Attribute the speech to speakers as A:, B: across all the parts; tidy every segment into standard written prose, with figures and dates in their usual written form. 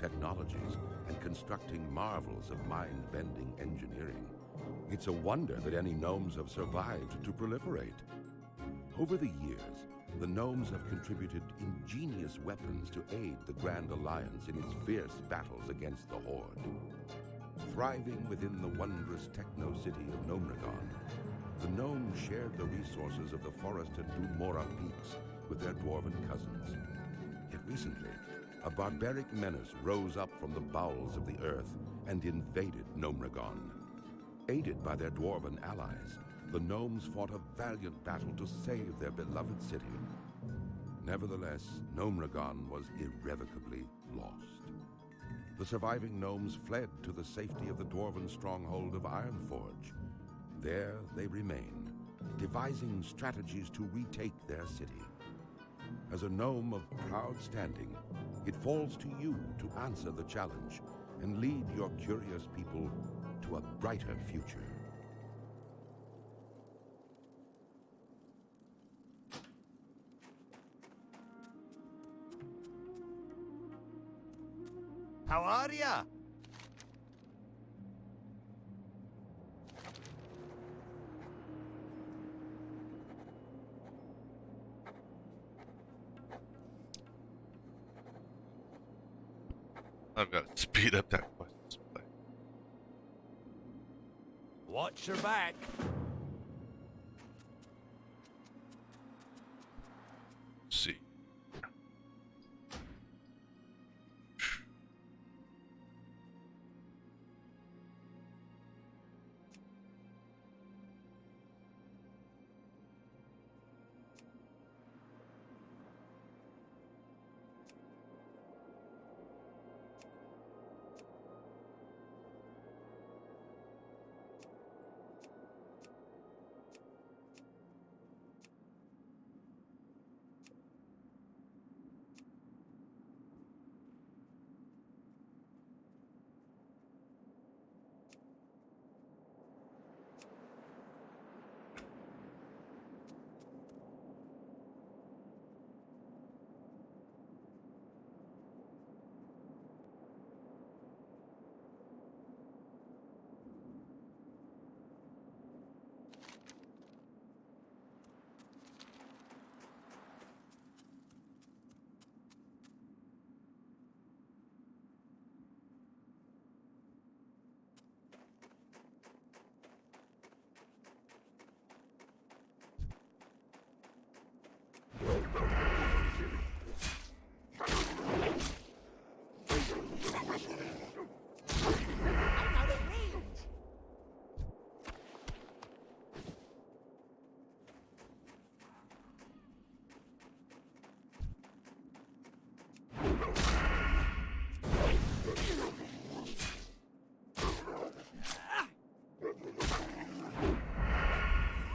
A: technologies and constructing marvels of mind-bending engineering. It's a wonder that any gnomes have survived to proliferate. Over the years, the gnomes have contributed ingenious weapons to aid the Grand Alliance in its fierce battles against the Horde. Thriving within the wondrous techno-city of Gnomragon, the gnomes shared the resources of the forested Dunmora peaks with their dwarven cousins. Yet recently, a barbaric menace rose up from the bowels of the earth and invaded Gnomragon. Aided by their dwarven allies, the gnomes fought a valiant battle to save their beloved city. Nevertheless, Gnomragon was irrevocably lost. The surviving gnomes fled to the safety of the dwarven stronghold of Ironforge. There they remain, devising strategies to retake their city. As a gnome of proud standing, it falls to you to answer the challenge and lead your curious people to a brighter future.
B: How are ya?
C: I've got to speed up that quest display.
B: Watch your back.
C: Let's see.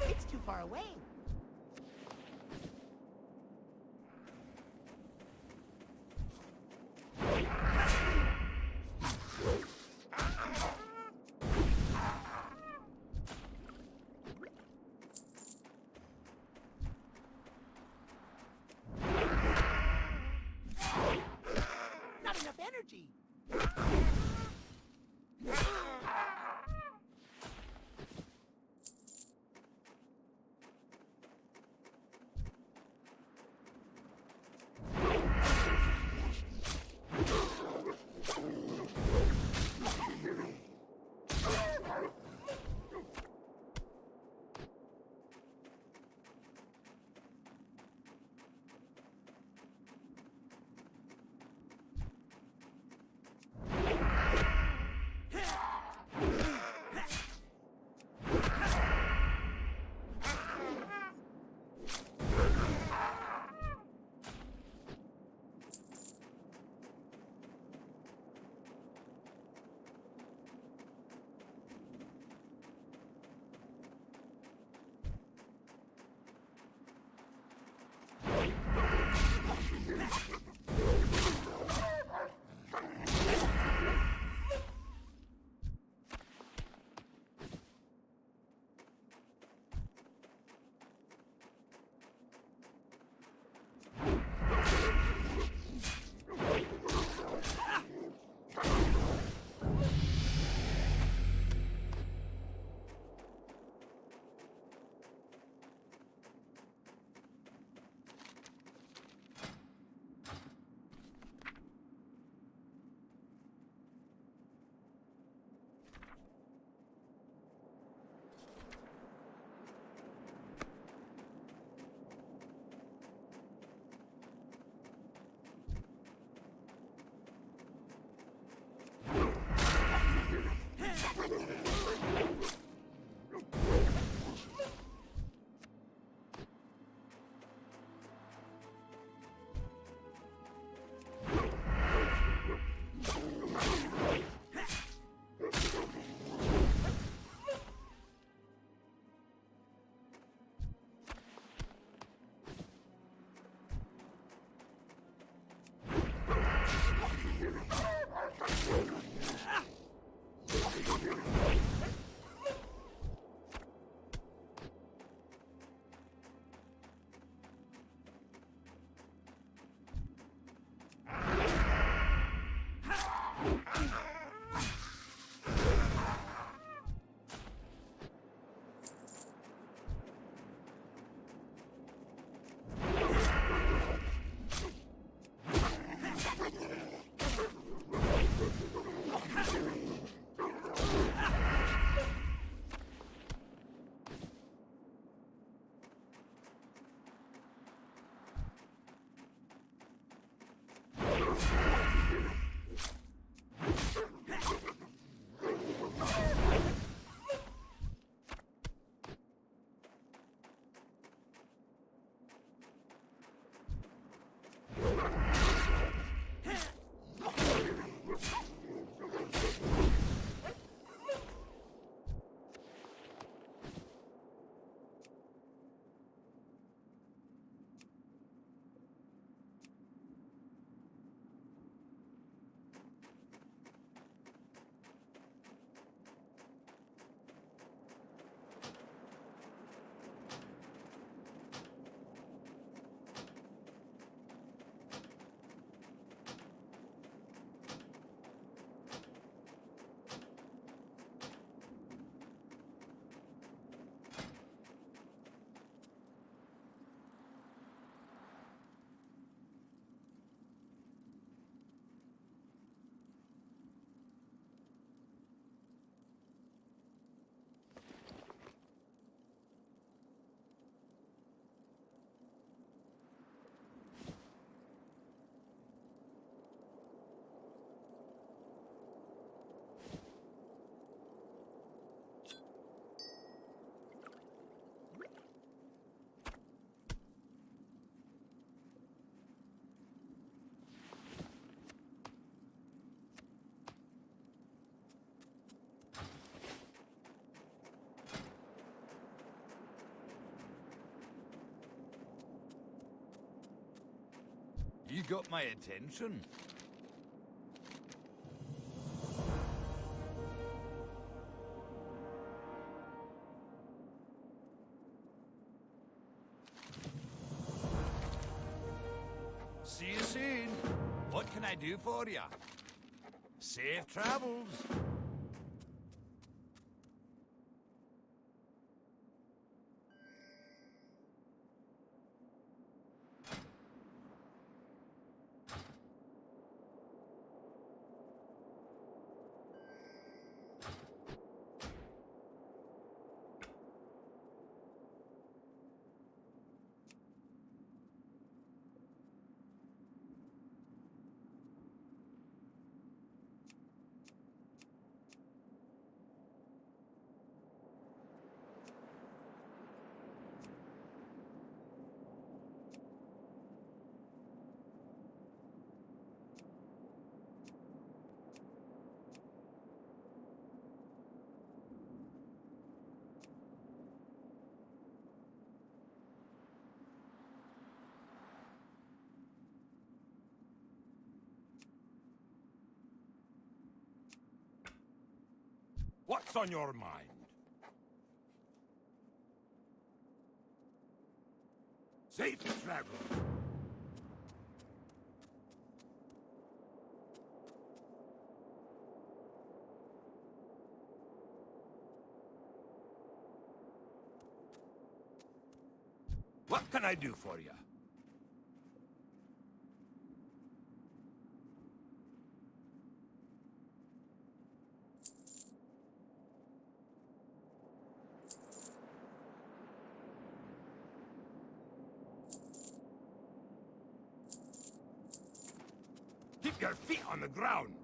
D: It's too far away. Not enough energy.
B: You got my attention. See you soon. What can I do for you? Safe travels.
E: What's on your mind? Safe travel. What can I do for you? Keep your feet on the ground.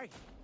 E: I?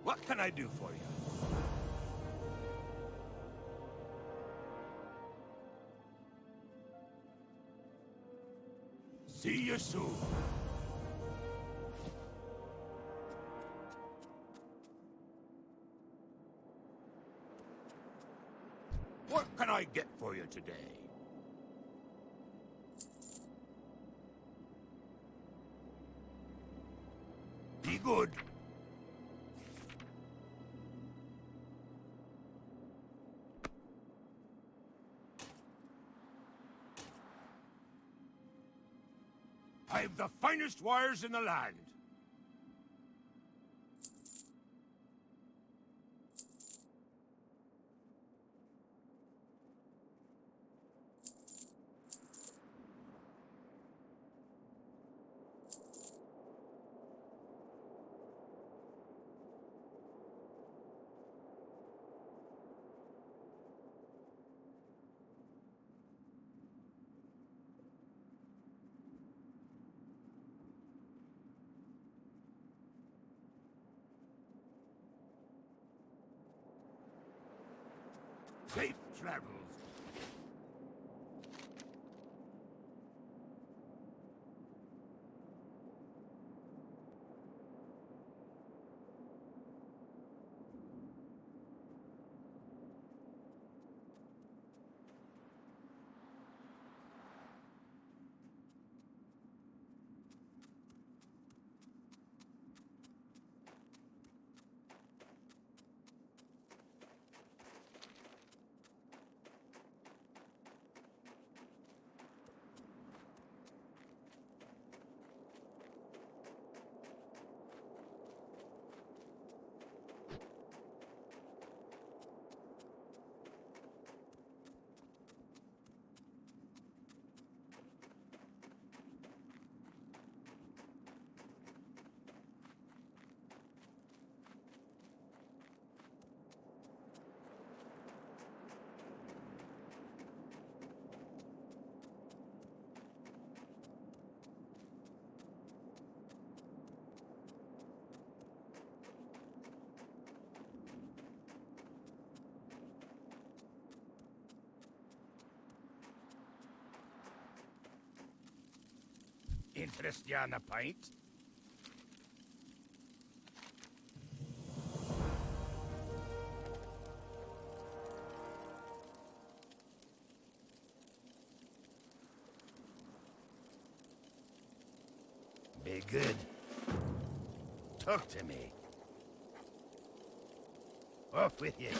E: What can I do for you? See you soon. What can I get for you today? Be good. I've the finest wires in the land. Safe travels. Interest you on a pint? Be good. Talk to me. Off with you.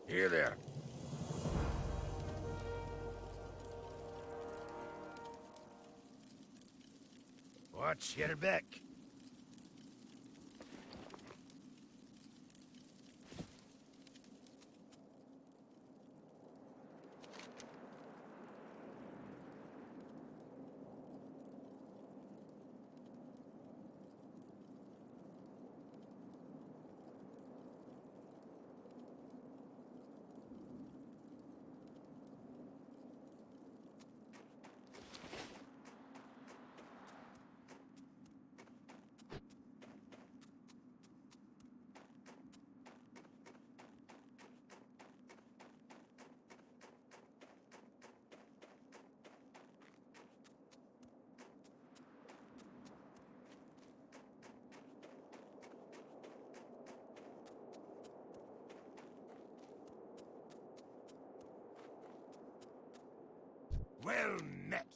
E: Here there. Watch your back. Well met.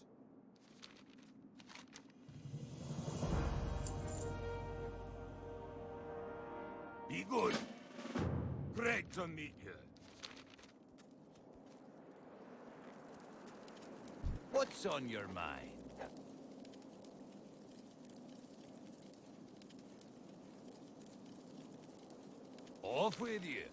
E: Be good. Great to meet you.
B: What's on your mind? Off with you.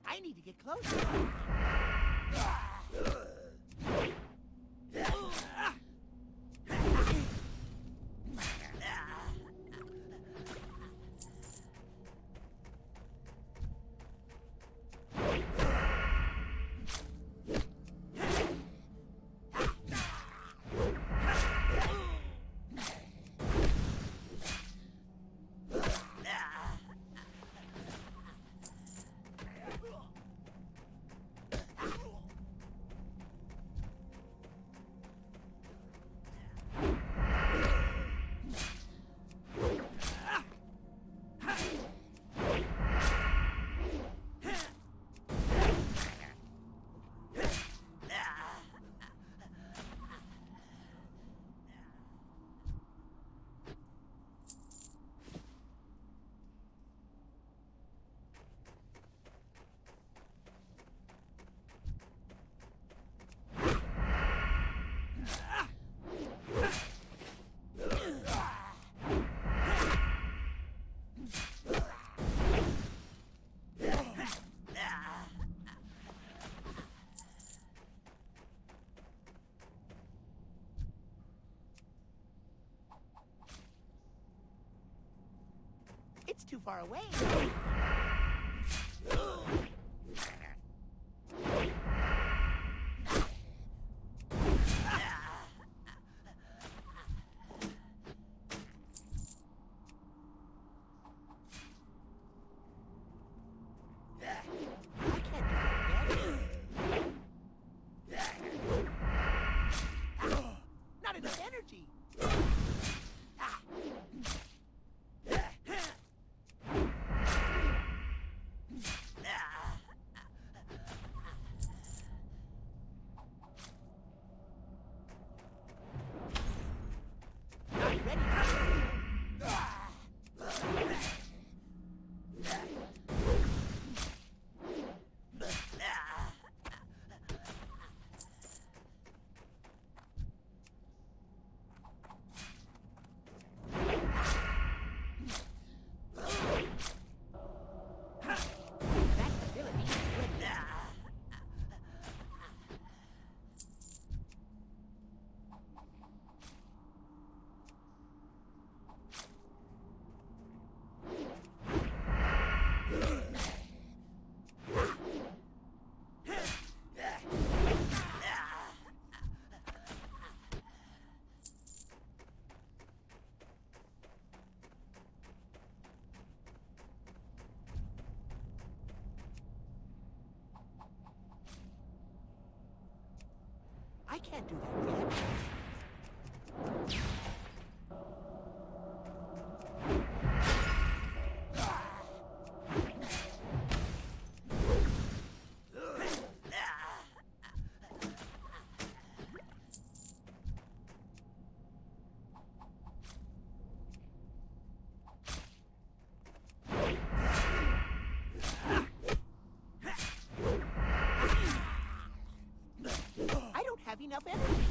D: I need to get closer. It's too far away. I can't do that yet. can't do that yet. I don't have enough energy.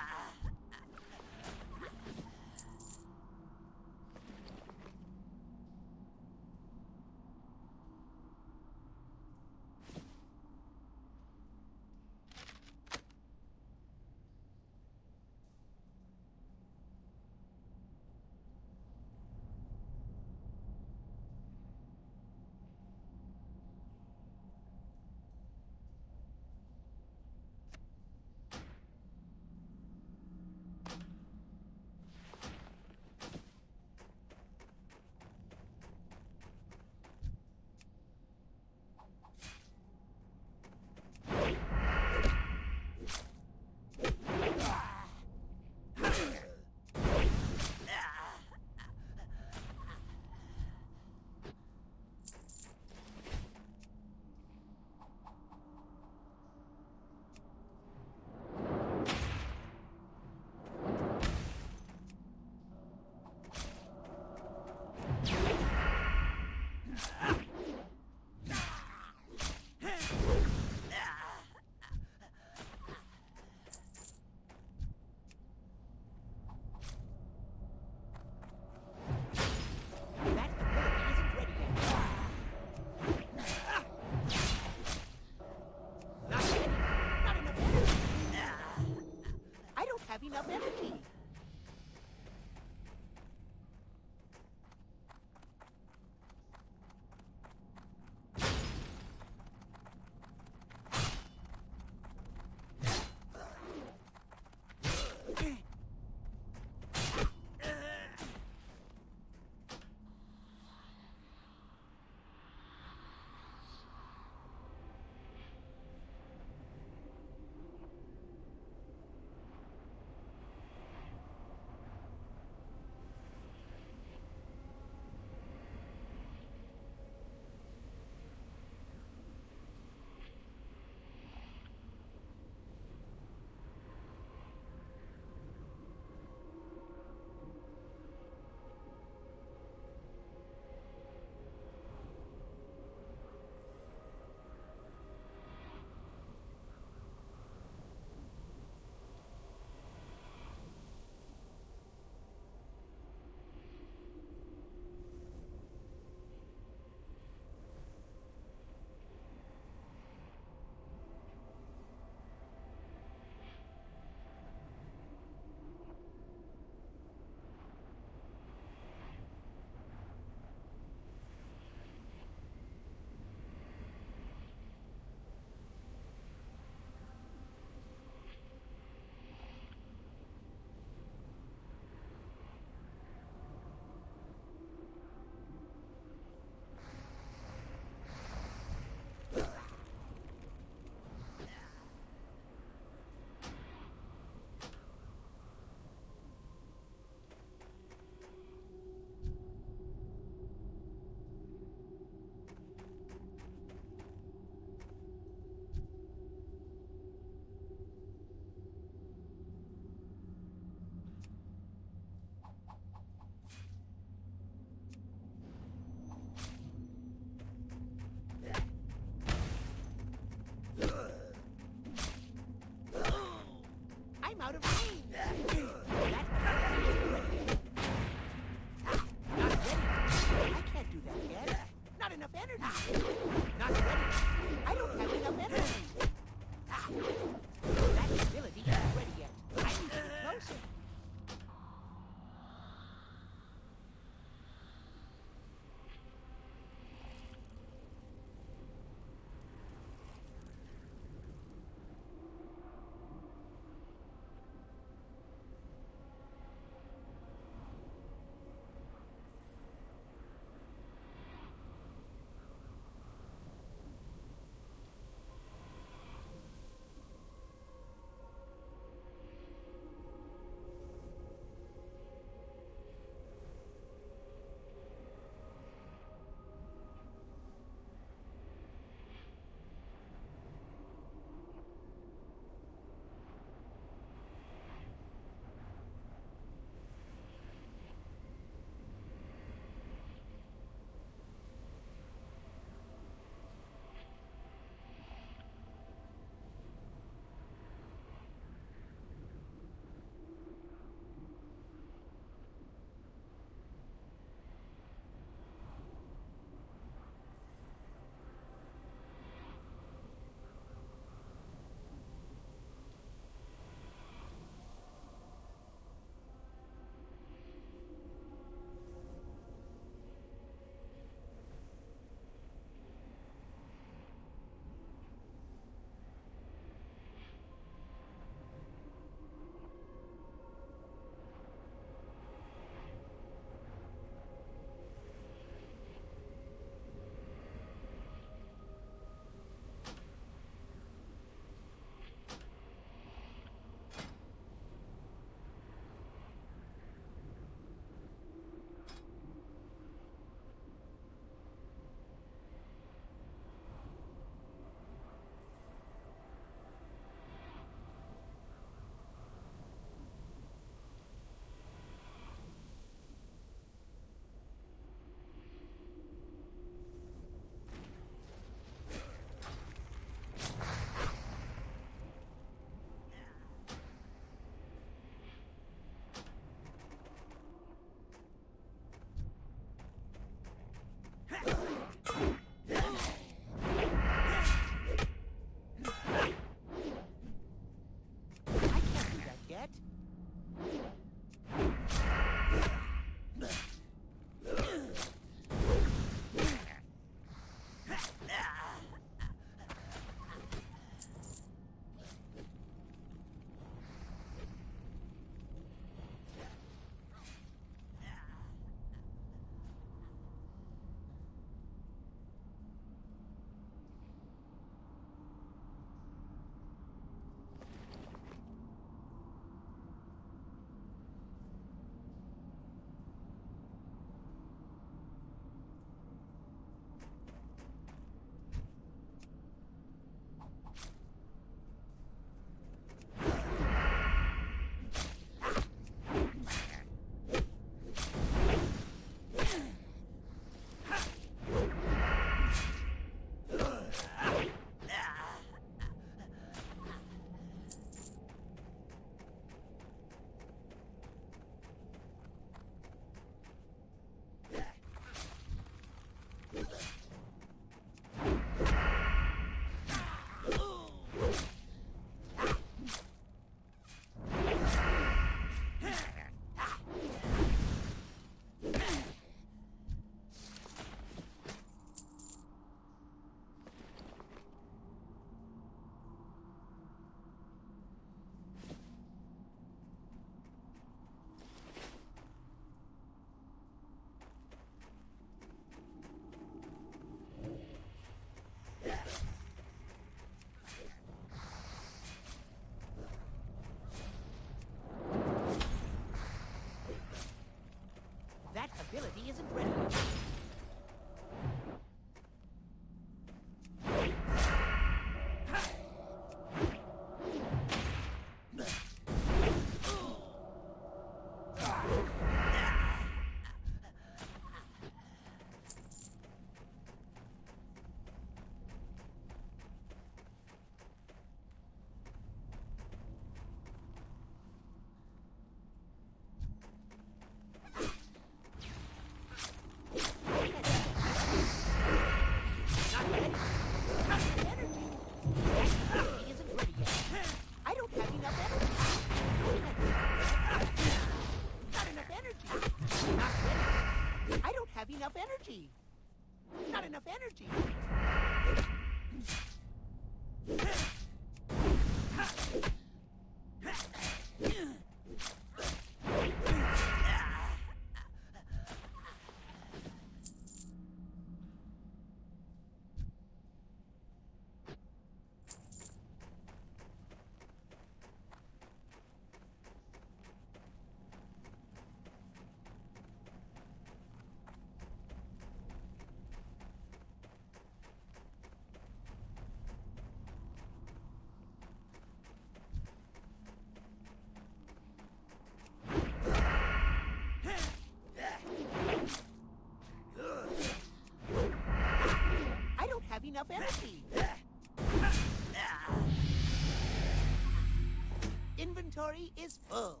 D: is full.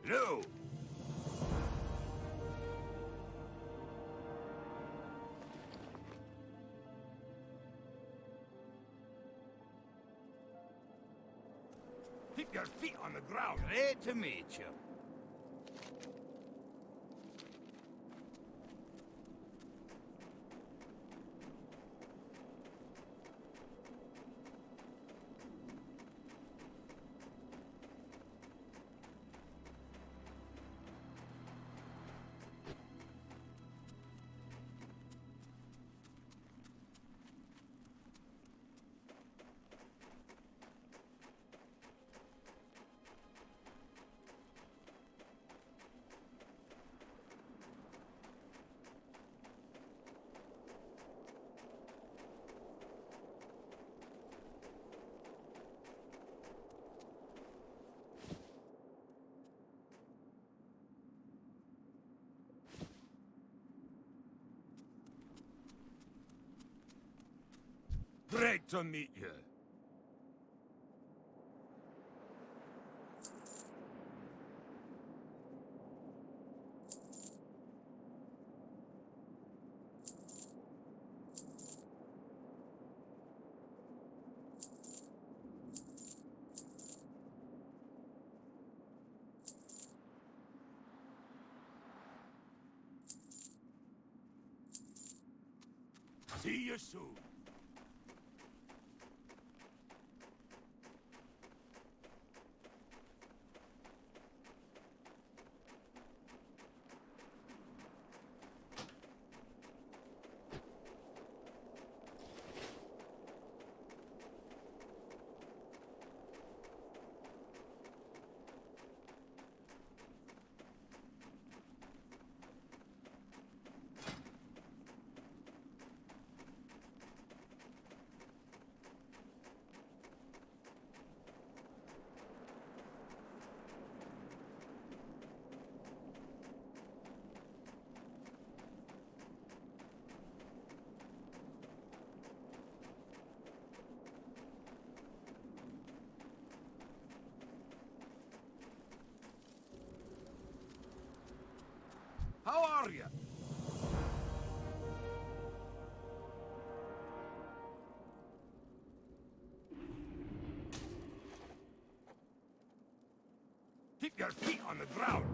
E: No! Keep your feet on the ground.
B: Great to meet you.
E: Great to meet you. See you soon. How are you? Keep your feet on the ground.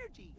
D: energy.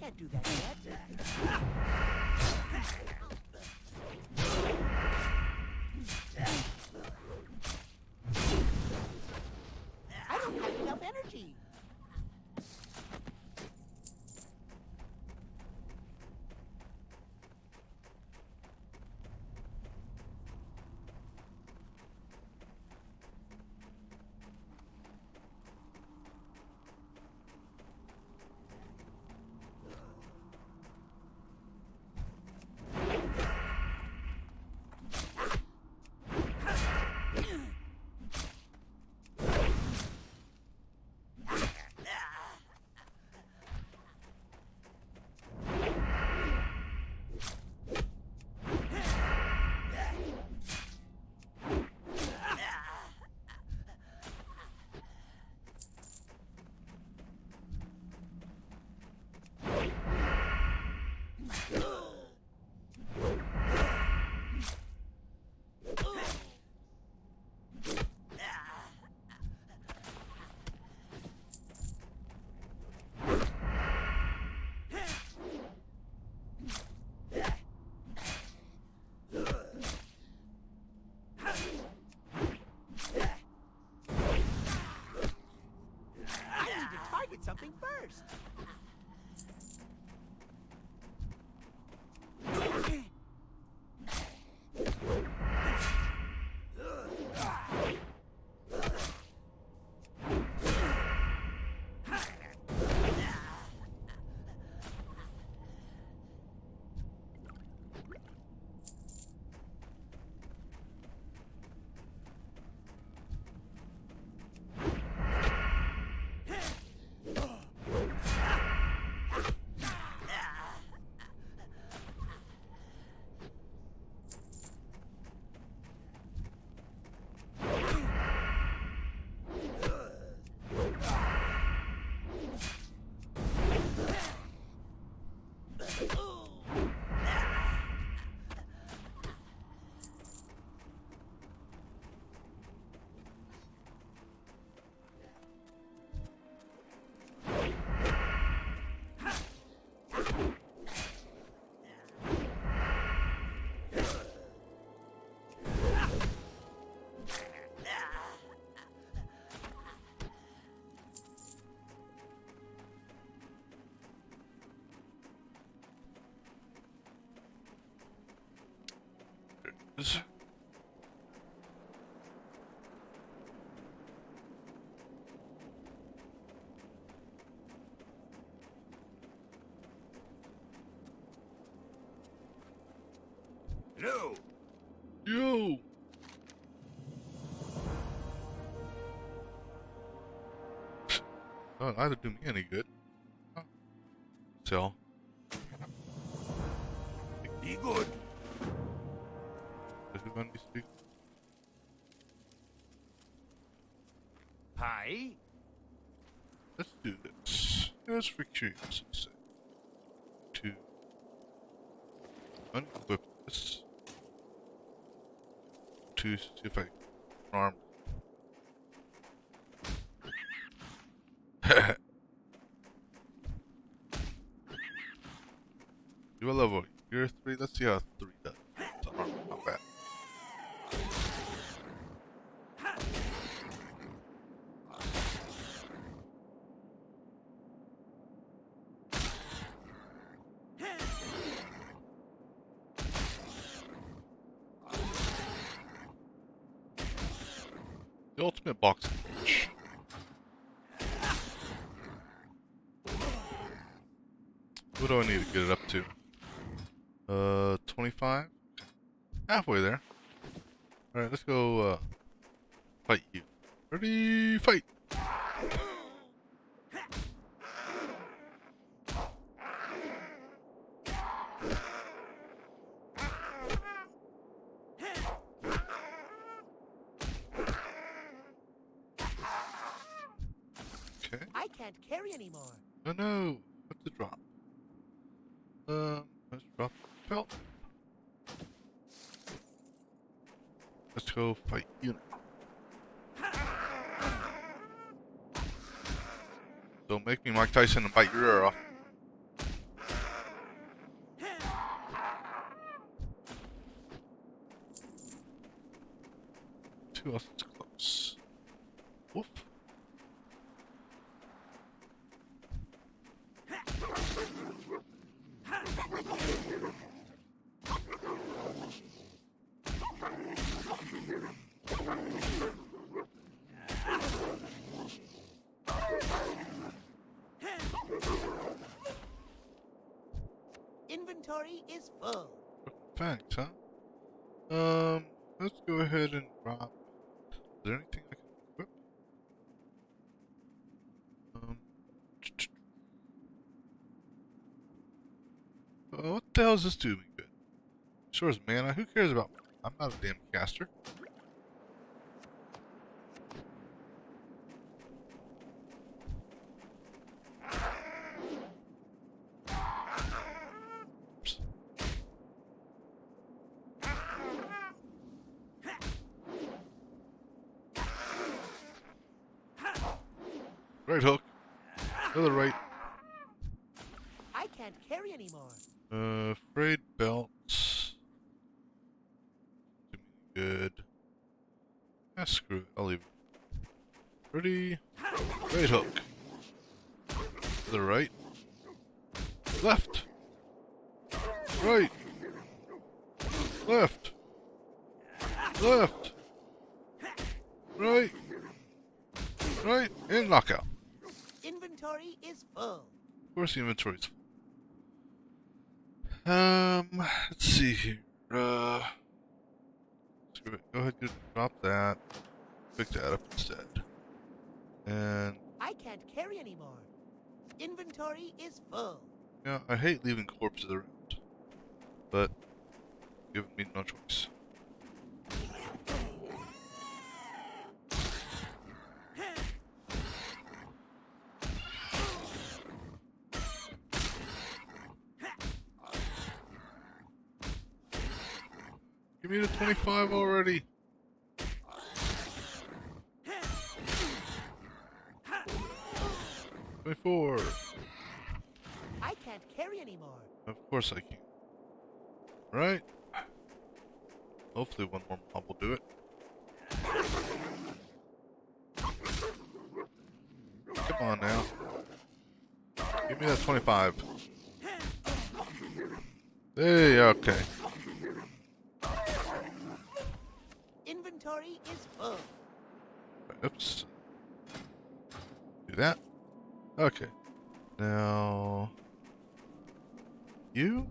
D: Can't do that yet. I don't have enough energy. Something first.
C: is.
E: Yo!
C: Yo! Well, neither do me any good. Oh. Sell.
E: Be good.
C: Who want me to speak?
B: Pie?
C: Let's do this. Just for curiosity's sake. To unequip this. To see if I can arm. Do a level. You're 3. Let's see how 3 does. It's arm, not bad. The ultimate boxing match. What do I need to get it up to? 25? Halfway there. Alright, let's go, fight you. Ready, fight! Okay.
D: I can't carry anymore.
C: Oh no! What's the drop? Let's drop the belt. Let's go fight you now. Don't make me Mike Tyson and bite your ear off. Who else is close? Woof.
D: Inventory is full.
C: Thanks, huh? Let's go ahead and drop. Is there anything I can equip? What the hell is this doing good? Sure as mana. Who cares about mana? I'm not a damn caster. Oops. Right hook. Other right.
D: I can't carry anymore.
C: Frayed belts. Do me good. Ah, screw it. I'll leave it. Ready. Right hook. To the right. Left. Right. Left. Left. Right. Right. And knockout.
D: Inventory is full.
C: Of course the inventory's full. Let's see here. Screw it. Go ahead and drop that. Pick that up instead. And,
D: I can't carry anymore. Inventory is full.
C: yeah, I hate leaving corpses around. But, giving me no choice. Give me the 25 already. $24.
D: I can't carry anymore.
C: Of course I can. Right? Hopefully one more mob will do it. Come on now. Give me that 25. Hey, okay.
D: Inventory is full.
C: Oops. Do that. Okay. Now... You?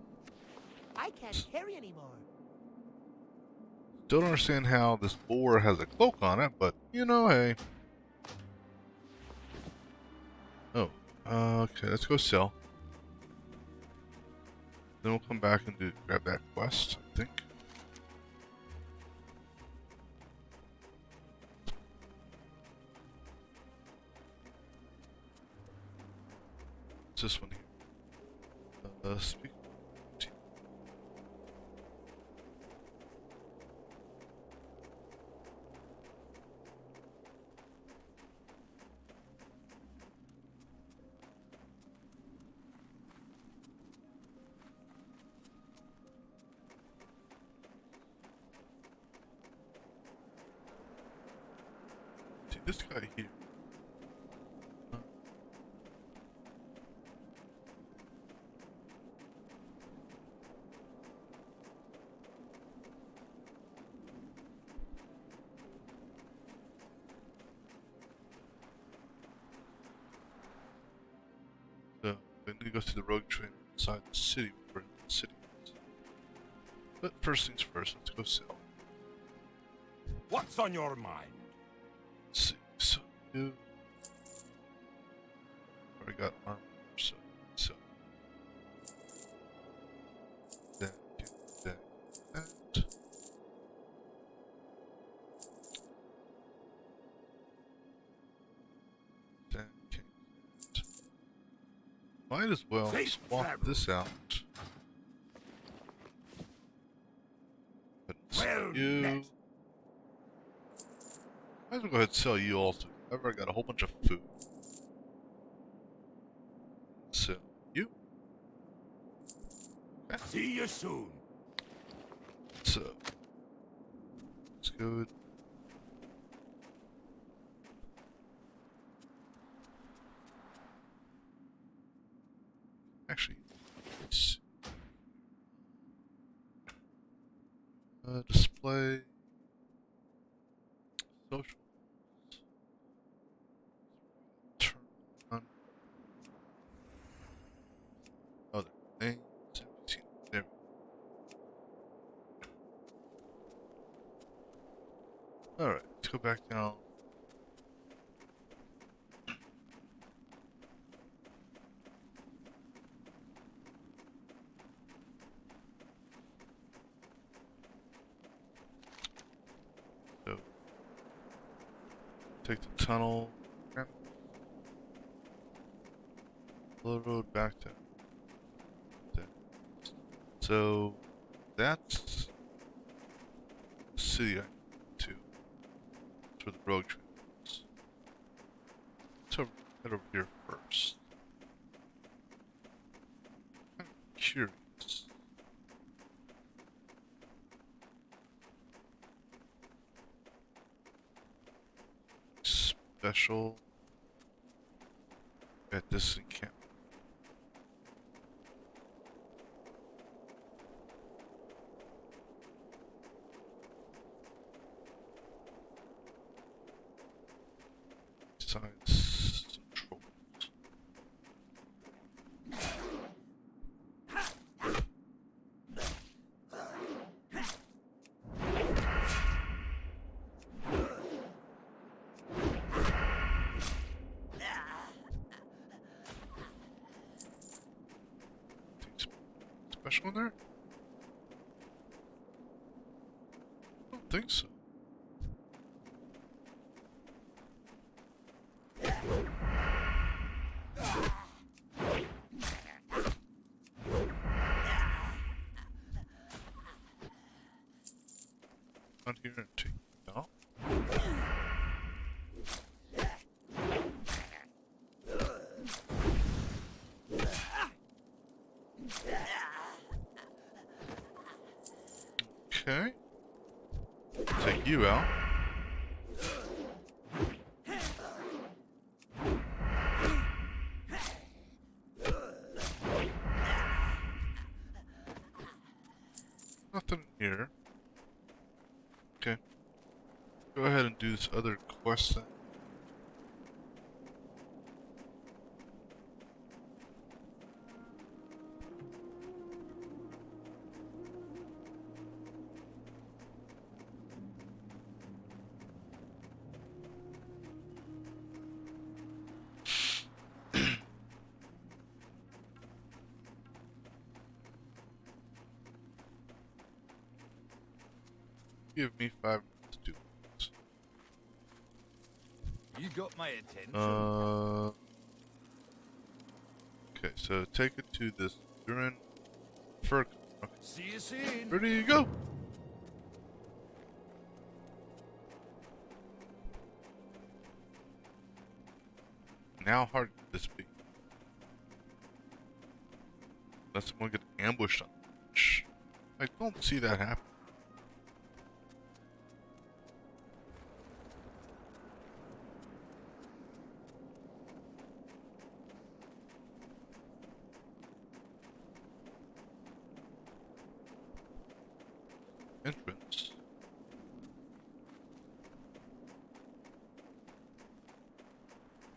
D: I can't carry anymore.
C: Don't understand how this boar has a cloak on it, but you know, hey. Oh, okay, let's go sell. Then we'll come back and grab that quest, I think. What's this one here? Speak. See this guy here. So we need to go to the rogue train inside the city. We're in the city. But first things first, let's go sell.
E: What's on your mind?
C: Let's see. So you already got armor, so that that. Might as well swap this out.
E: Well
C: You
E: met.
C: might as well go ahead and sell you also. I've already got a whole bunch of food. So you. Okay.
E: See you soon.
C: So let's go. Actually, let's display social. Turn on. Oh, the names. There. All right, let's go back down. So, take the tunnel. The road back to there. So that's the city I need to. That's where the road train is. So head over here first. I'm curious. Special at this encampment. Besides some trolls. Special in there? I don't think so. On here and take it out. Okay. Take you out. Nothing here. Okay. Go ahead and do this other quest then. Give me 5 minutes to do this.
B: You got my attention.
C: Okay, so take it to this Durin fur. Okay.
B: See you soon.
C: Ready to go. Now hard could this be? Unless someone get ambushed on the beach. I don't see that happen. Entrance.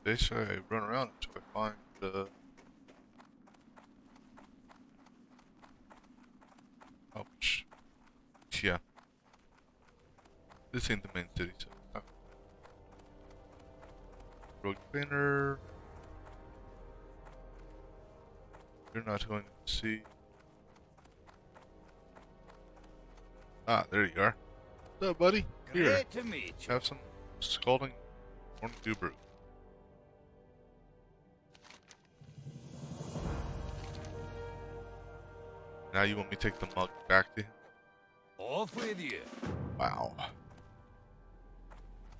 C: Basically, I run around until I find the. Ouch. Yeah. This ain't the main city, so. Rogue Banner. You're not going to see. Ah, there you are. What's up, buddy? Here,
B: Great to meet you.
C: have some scalding morning dew brew. Now you want me to take the mug back to him?
B: Off with you.
C: Wow.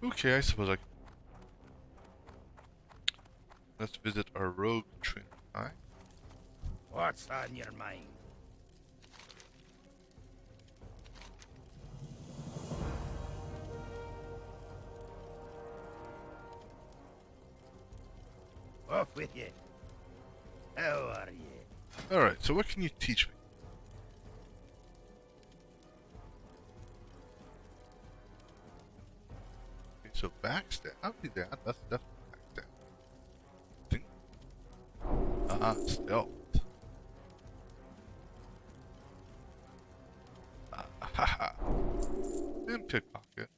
C: Okay, I suppose I can. Let's visit our rogue trainer. Alright.
B: What's on your mind? Off with you. How are you?
C: Alright, so what can you teach me? Okay, so backstab. I'll be that. That's definitely backstab. Think. Stealth. Haha. And pickpocket.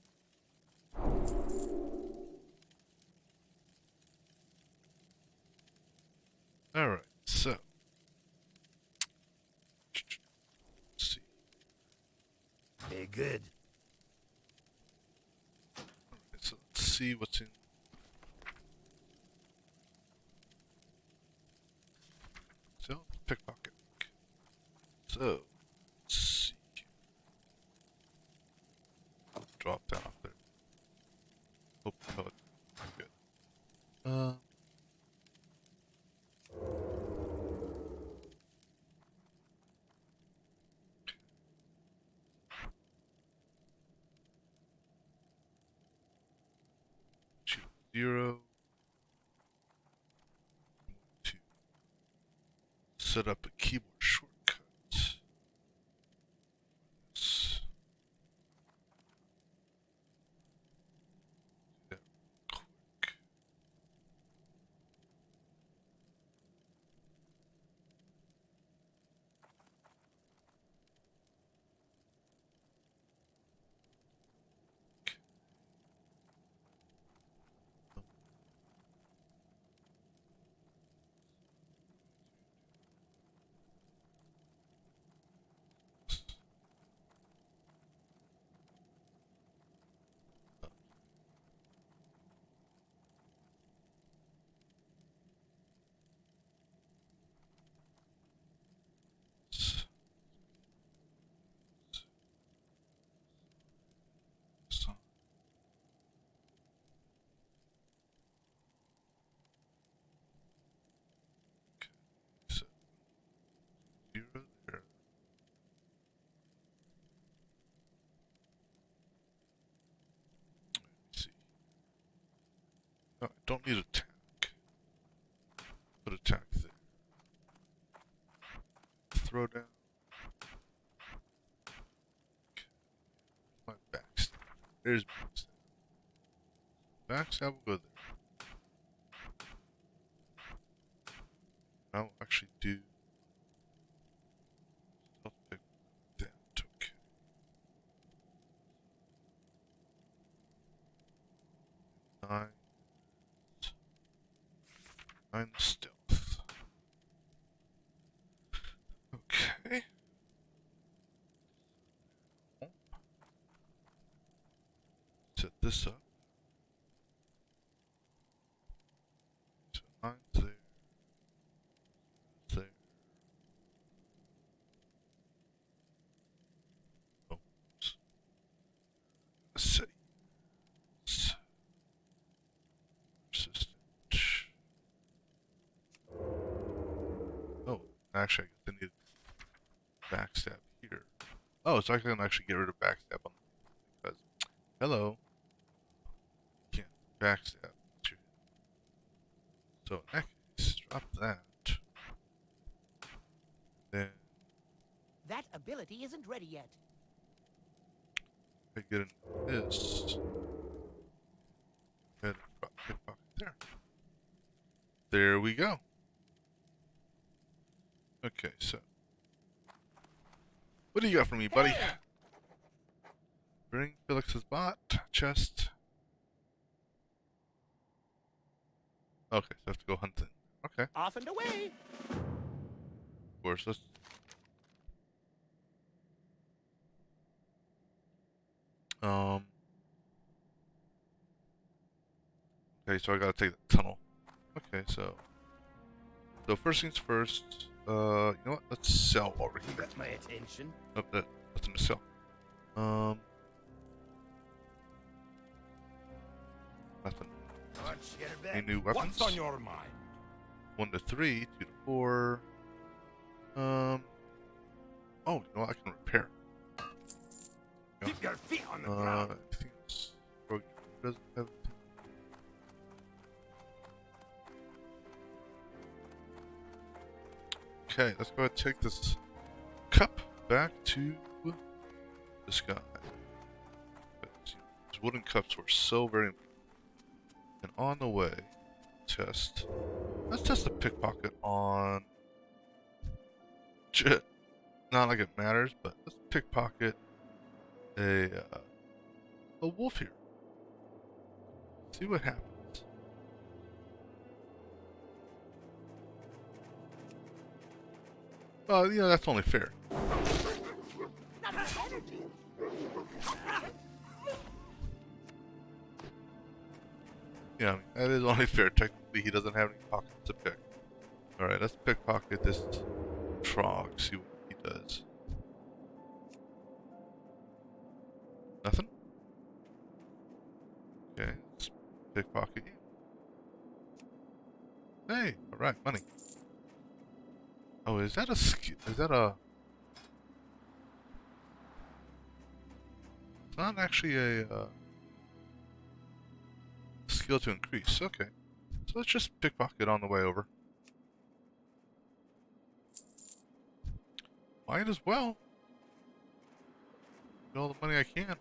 C: Alright, so. Let's see.
B: Hey, good.
C: Alright, so let's see what's in. So, pickpocket. So, let's see. Drop that off there. Hope the pellet. Good. Choose 0. To set up a keyboard shortcut. Let's do that quick. So, so 0 there. Let me see. No, I don't need attack. Put attack there. Throw down. Okay. My backstab. There's backstab. Backstab will go there. I'll actually do stealth pick that. Okay. 9. 9 stealth. Okay. Mine's there. It's there. Oh, oops. City. Persistent. Oh, actually, I guess I need backstab here. Oh, so I can actually get rid of backstab on because hello. Can't backstab. So in that case, drop that. Then
D: That ability isn't ready yet.
C: I get into this. And drop pickpocket there. There we go. Okay, so what do you got for me, buddy? Bring Felix's bot chest. Okay, so I have to go hunting. Okay,
D: Off and away.
C: of course. Let's. Okay, so I gotta take the tunnel. Okay, so first things first. You know what? Let's sell over
B: You
C: here.
B: got my attention.
C: Oh, nothing to sell. Nothing.
B: What's your bet?
C: Any new weapons?
E: What's on your mind?
C: 1 to 3, 2 to 4. Oh, you know what? I can repair. Yeah.
E: Keep your feet on the ground.
C: I think it's doesn't have. Okay, let's go ahead and take this cup back to this guy. These wooden cups were so very important. And on the way, let's test the pickpocket on. Not like it matters, but let's pickpocket a wolf here. See what happens. You know, that's only fair.
D: Not enough energy.
C: Yeah, I mean, that is only fair. Technically, he doesn't have any pockets to pick. Alright, let's pickpocket this trog, see what he does. Nothing? Okay, let's pickpocket you. Hey, alright, money. Oh, is that a skill? Is that a... It's not actually a skill to increase. Okay. So let's just pickpocket on the way over. Might as well. Get all the money I can.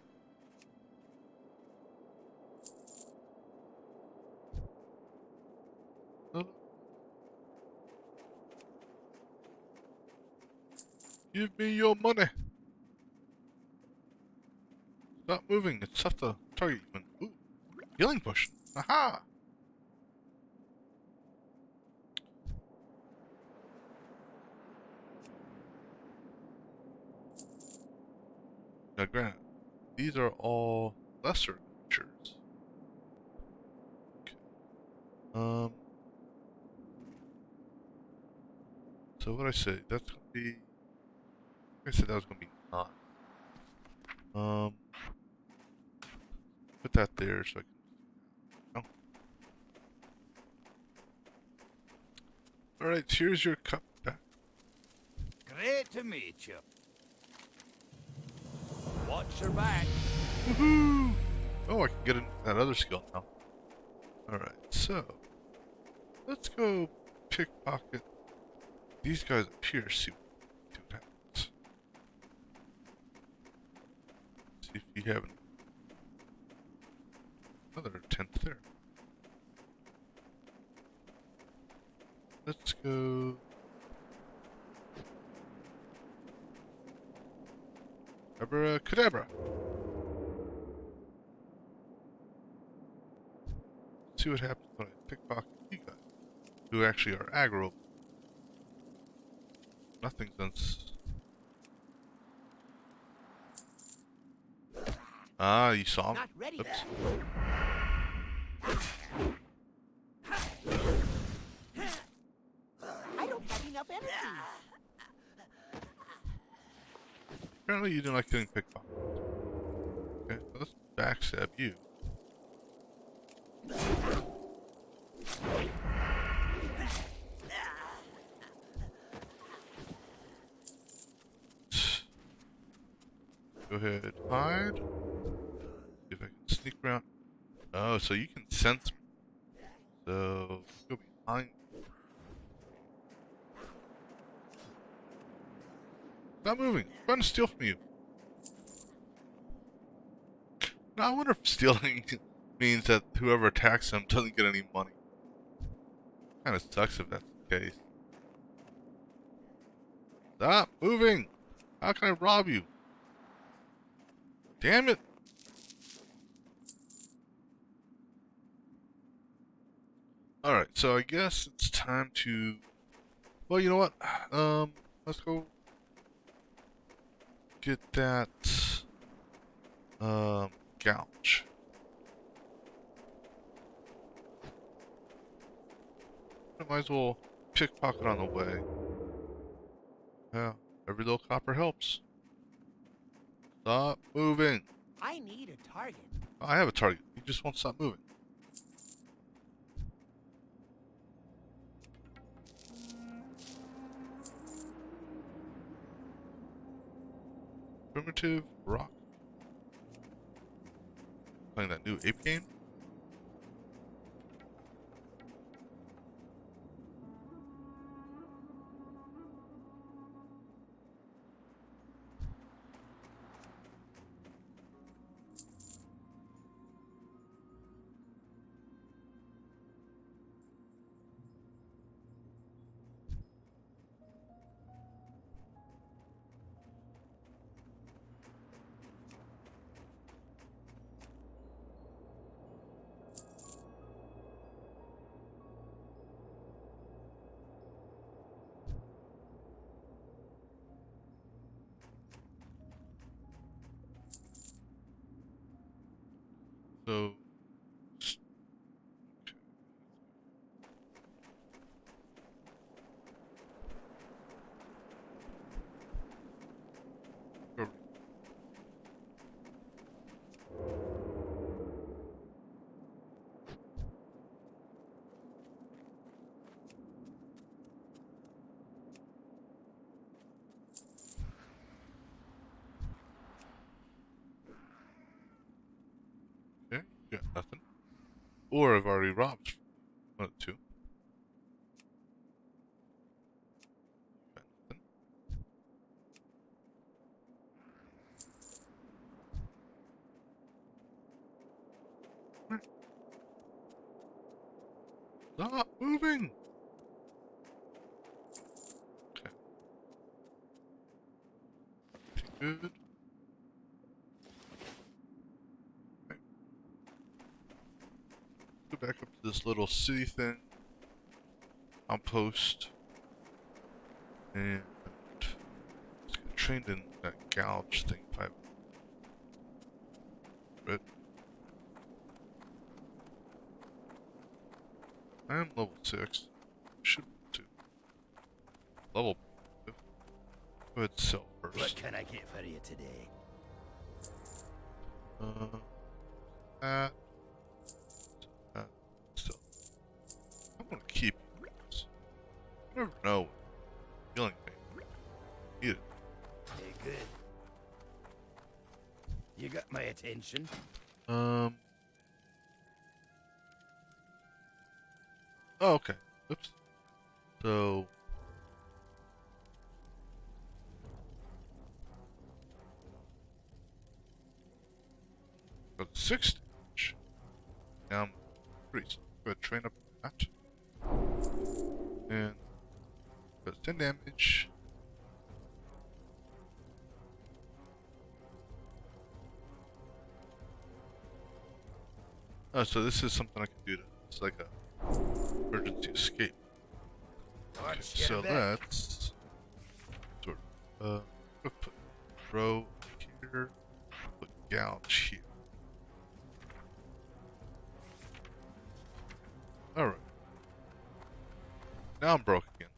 C: Give me your money. Stop moving. It's tough to target you. Ooh, healing potion. Aha! Now, granted, these are all lesser creatures. Okay. So what I say? That's gonna be. I said that was gonna be 9. Put that there so I can. Oh. Alright, here's your cup back.
B: Great to meet you. Watch your back.
C: Woohoo! Oh, I can get that other skill now. Alright, so let's go pickpocket these guys up here, see what happens. See if you have another 10th there. Let's go. Abracadabra. See what happens when I pickpocket you guys, who actually are aggro. Nothing since. Ah, you saw him.
D: Not ready.
C: Oops.
D: fantasy.
C: Apparently you didn't like getting pickpocketed. Okay, so let's backstab you. Go ahead, hide. See if I can sneak around. Oh, so you can sense me. So go behind. Stop moving. I'm trying to steal from you. Now I wonder if stealing means that whoever attacks them doesn't get any money. Kind of sucks if that's the case. Stop moving! How can I rob you? Damn it! Alright, so I guess it's time to... Well, you know what? Let's go... get that... gouge. I might as well pickpocket on the way. Yeah, every little copper helps. Stop moving.
D: I need a target.
C: I have a target. You just won't stop moving. Primitive rock. Playing that new ape game? So... Okay. Okay, got nothing. Or I've already robbed one of the two. Got nothing. Alright. Stop moving! Okay. Good. Okay. Go back up to this little city thing. Outpost. And let's get trained in that gouge thing. But I am level 6. Should be 2. Level 5. Go ahead and sell
B: What
C: first.
B: can I get for you today?
C: That. That. Still. I'm gonna keep this. You never know. Healing pain. Eat it.
B: Hey, good. You got my attention.
C: Oh, okay. Oops. So. Got 6 damage. Now I'm 3. So go ahead, train up that. And. Does 10 damage. Oh, so this is something I can do to. It's like a emergency escape. Okay,
B: Let's get
C: so
B: it back.
C: that's sort of we'll put row here, put gouge here. All right. Now I'm broke again.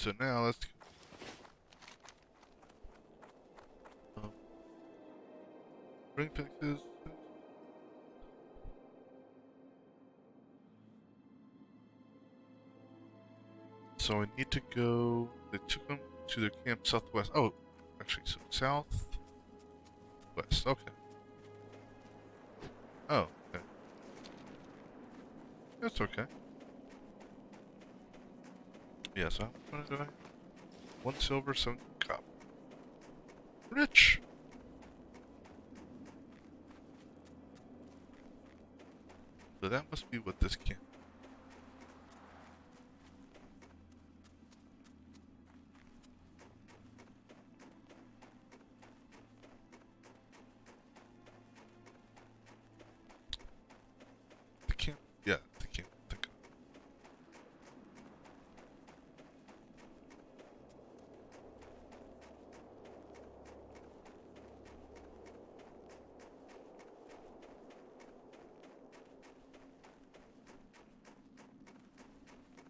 C: So now let's go. Bring fixes. So I need to go. They took them to their camp southwest. Oh, actually, so southwest. Okay. Oh, okay. That's okay. Yeah, so how much money did I? 1 silver, 7 copper. Rich! So that must be what this camp. The camp? Yeah, the camp.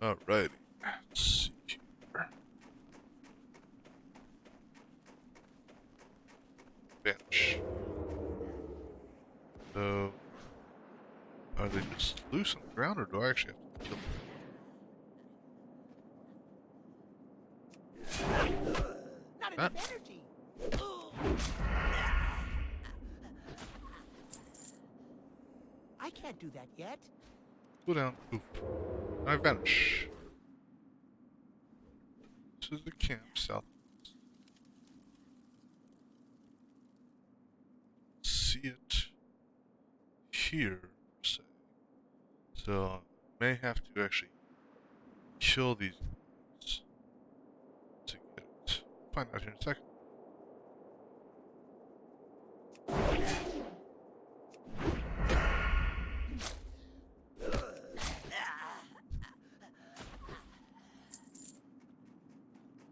C: Alrighty. Let's see here. Bench. So, are they just loose on the ground, or do I actually have to kill them?
D: Not
C: That-
D: enough energy. I can't do that yet.
C: Go down. Oof. I vanish. This is the camp south. See it here, say. So I may have to actually kill these guys to get it. Find out here in a second.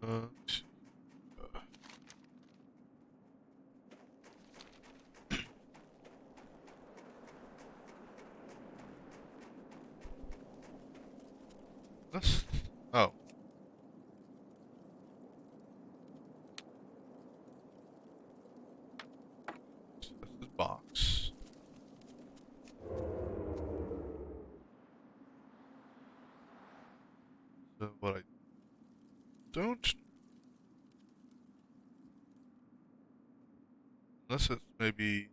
C: Let's see. Let's. Oh. So that's the box. So what I don't. Unless it's maybe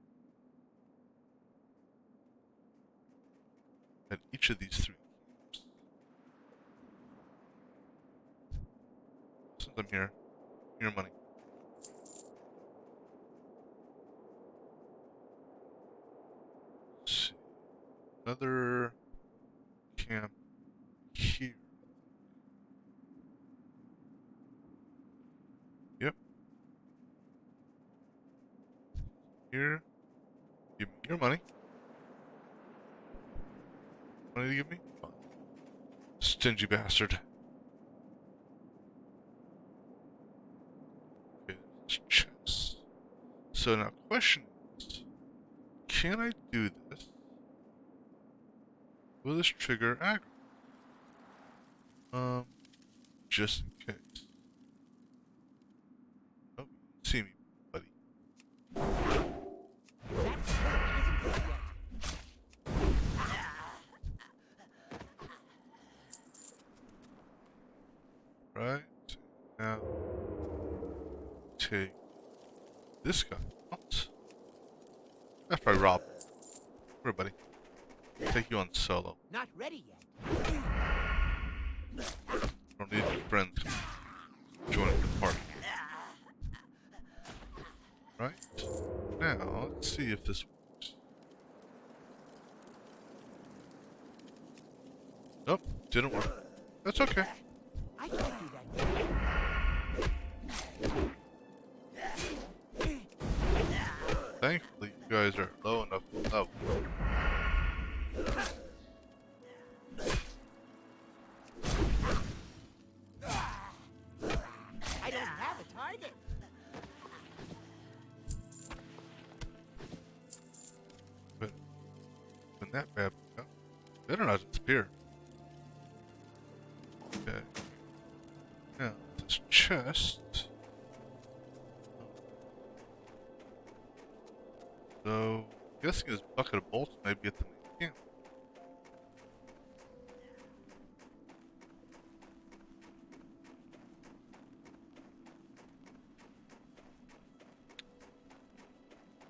C: at each of these 3 camps. Since I'm here, your money. Let's see. Another camp here. Yep. Here. Give me your money. Money to give me? Fine. Stingy bastard. Okay, this chest. So now, question is, can I do this? Will this trigger aggro? Just in case. Oh, you didn't see me, buddy.
D: That certainly isn't good yet.
C: Right. Now, take this guy out. That's probably Rob. Here, buddy. Take you on solo.
D: Not ready yet.
C: Don't need any friends joining the party. Right? Now, let's see if this works. Nope, didn't work. That's okay.
D: I can't do that yet.
C: Thankfully, you guys are low enough level.
D: I don't have a target.
C: But when that bad boy comes, better not disappear. Okay. Now, There's a chest. So, guessing this bucket of bolts might be at the main camp.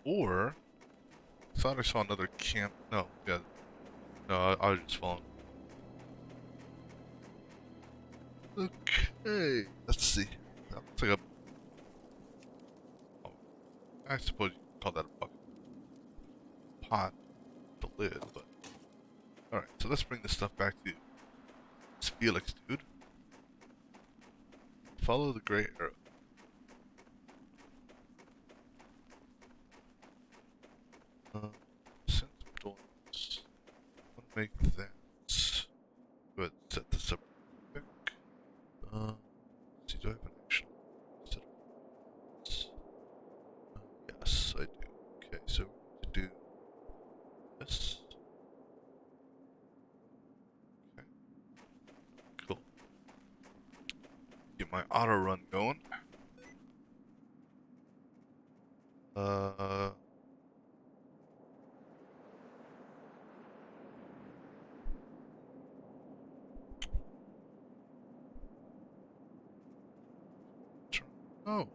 C: Or, thought I saw another camp. No, yeah. No, I was just following. Okay, let's see. That looks like a. Oh, I suppose you could call that a bucket. Pot, the lid, but. Alright, so let's bring this stuff back to this Felix dude. Follow the gray arrow. Sense doors. I want to make that. Go ahead and set this up quick. See, do I have an action? Set up this. Yes, I do. Okay, so to do this. Okay. Cool. Get my auto run going. Oh.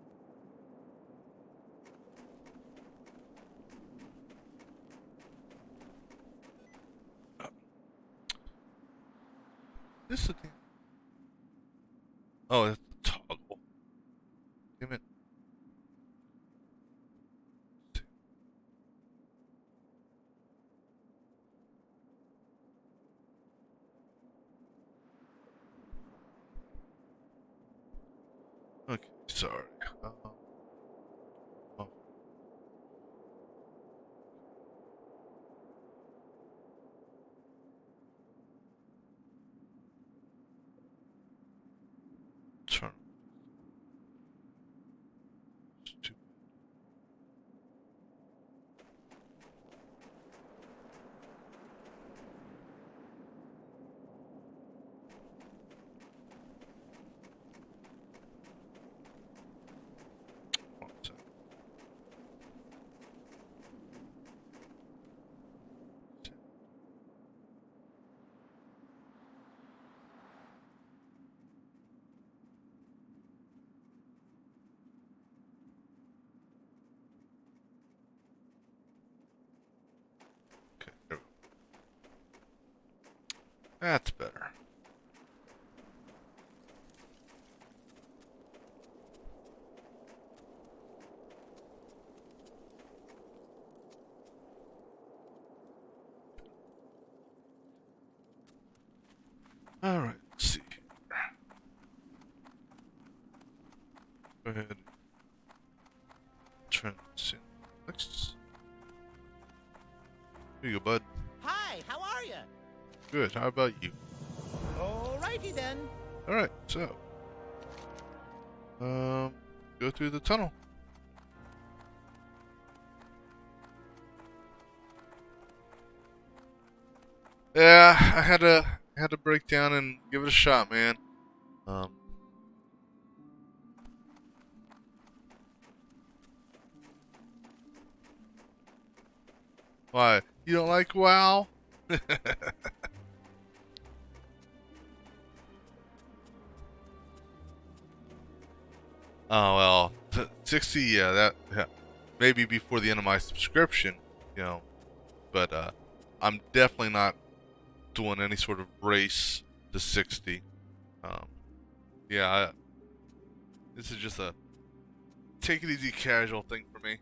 C: This is the thing. Oh, that's the toggle. Damn it. Okay, sorry. Oh. Turn. Stupid. One sec. Okay, there we go. That's better. Alright, let's see. Go ahead and turn this in. Next. Here you go, bud.
D: Hi, how are you?
C: Good, how about you?
D: Alrighty then.
C: Alright, so. Go through the tunnel. Yeah, I had to break down and give it a shot, man. Why? You don't like WoW? Oh well, 60. Yeah, yeah, maybe before the end of my subscription, you know. But I'm definitely not doing any sort of race to 60. Yeah, this is just a take it easy, casual thing for me.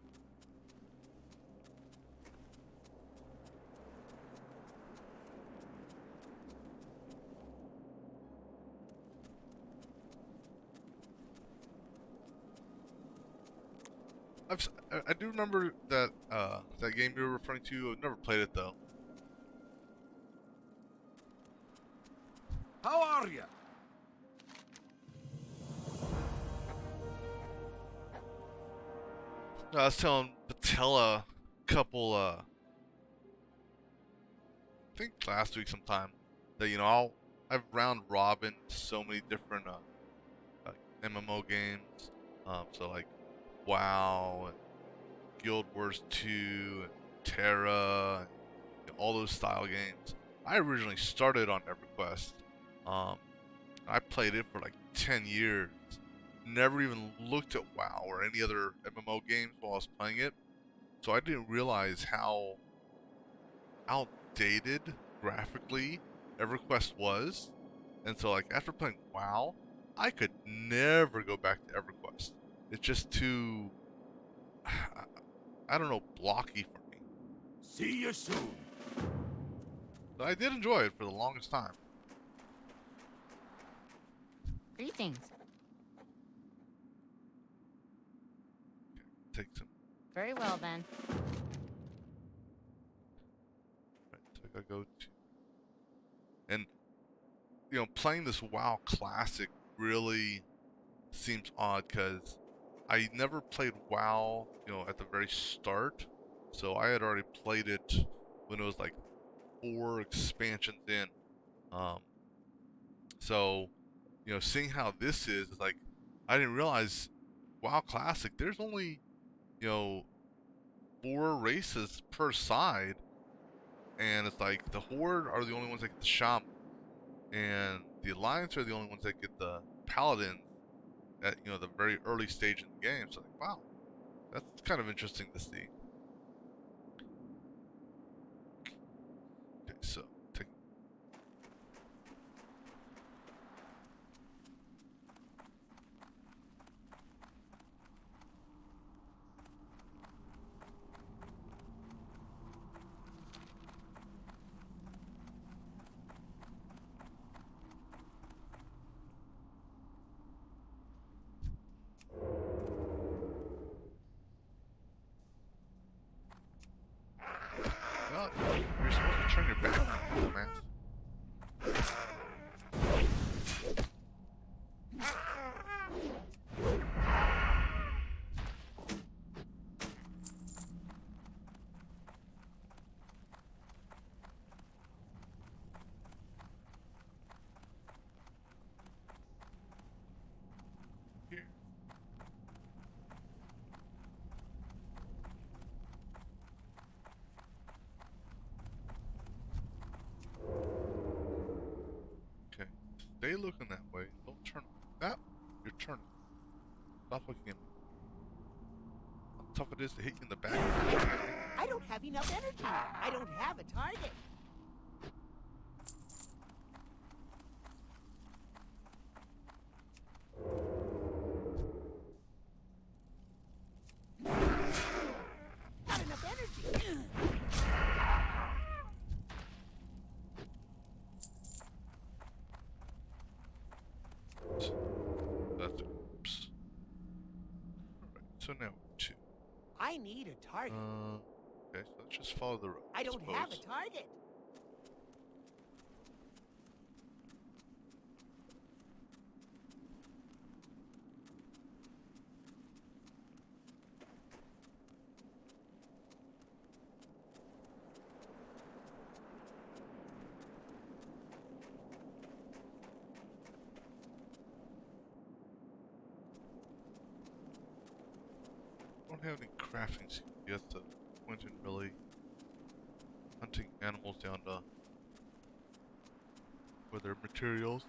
C: I do remember that that game you were referring to. I've never played it though.
E: How are you?
C: I was telling Patella a couple, I think last week sometime, that I've round robin so many different MMO games. So like WoW, and Guild Wars 2, and Terra, and, all those style games. I originally started on EverQuest. I played it for like 10 years. Never even looked at WoW or any other MMO games while I was playing it. So I didn't realize how outdated graphically EverQuest was. And so like after playing WoW, I could never go back to EverQuest. It's just too, I don't know, blocky for me.
E: See you soon.
C: But I did enjoy it for the longest time.
F: Greetings.
C: Take some.
F: Very well then.
C: Right, so I gotta go to. And, playing this WoW Classic really seems odd because I never played WoW, at the very start. So I had already played it when it was like 4 expansions in. So, seeing how this is like, I didn't realize WoW Classic, there's only, 4 races per side. And it's like the Horde are the only ones that get the Shaman. And the Alliance are the only ones that get the Paladin at, the very early stage in the game. So like, wow, that's kind of interesting to see. Okay, so take. Well, you're supposed to turn your back on the man. Here. Okay, stay looking that way. Don't turn. That you're turning. Stop looking at me. How tough it is to hit you in the back.
D: I don't have enough energy. I don't have a target. Not enough energy.
C: That's oops. Alright, so now we're 2.
D: I need a target.
C: Okay, so let's just follow the road.
D: I don't have a
C: suppose.
D: target.
C: Don't have any crafting skills yet, so went in really hunting animals down to for their materials.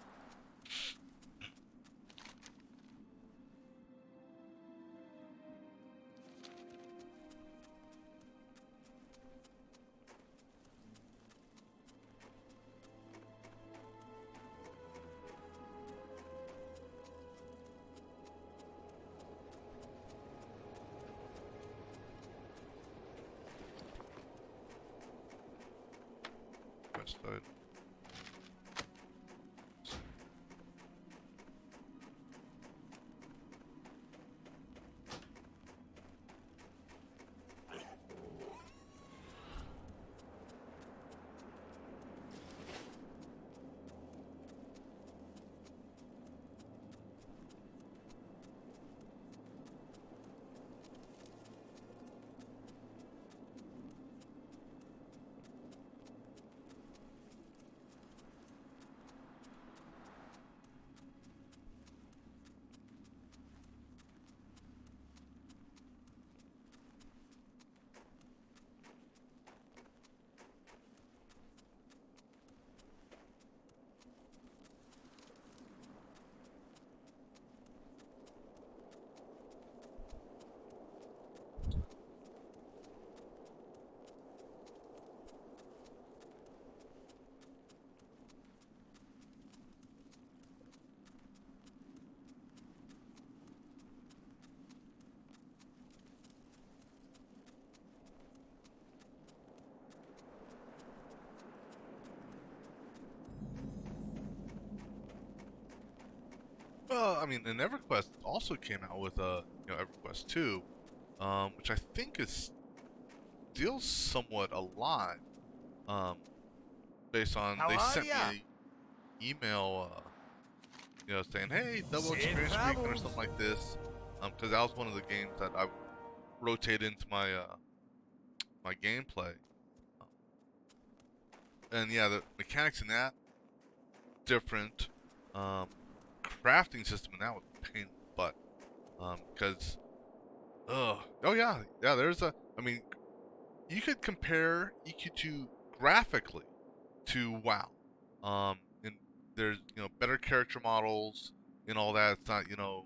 C: West side. Well, I mean, and EverQuest also came out with EverQuest 2, which I think is still somewhat alive. Um, based on
B: How
C: they
B: are
C: sent
B: ya?
C: me an email, saying, "Hey, double
B: Safe
C: experience weekend or
B: travels.
C: something like this," because that was one of the games that I rotate into my my gameplay. Um, and yeah, the mechanics in that different. Crafting system in that was a pain in the butt. Because oh yeah, there's a. I mean, you could compare EQ2 graphically to WoW. And there's better character models and all that. It's not you know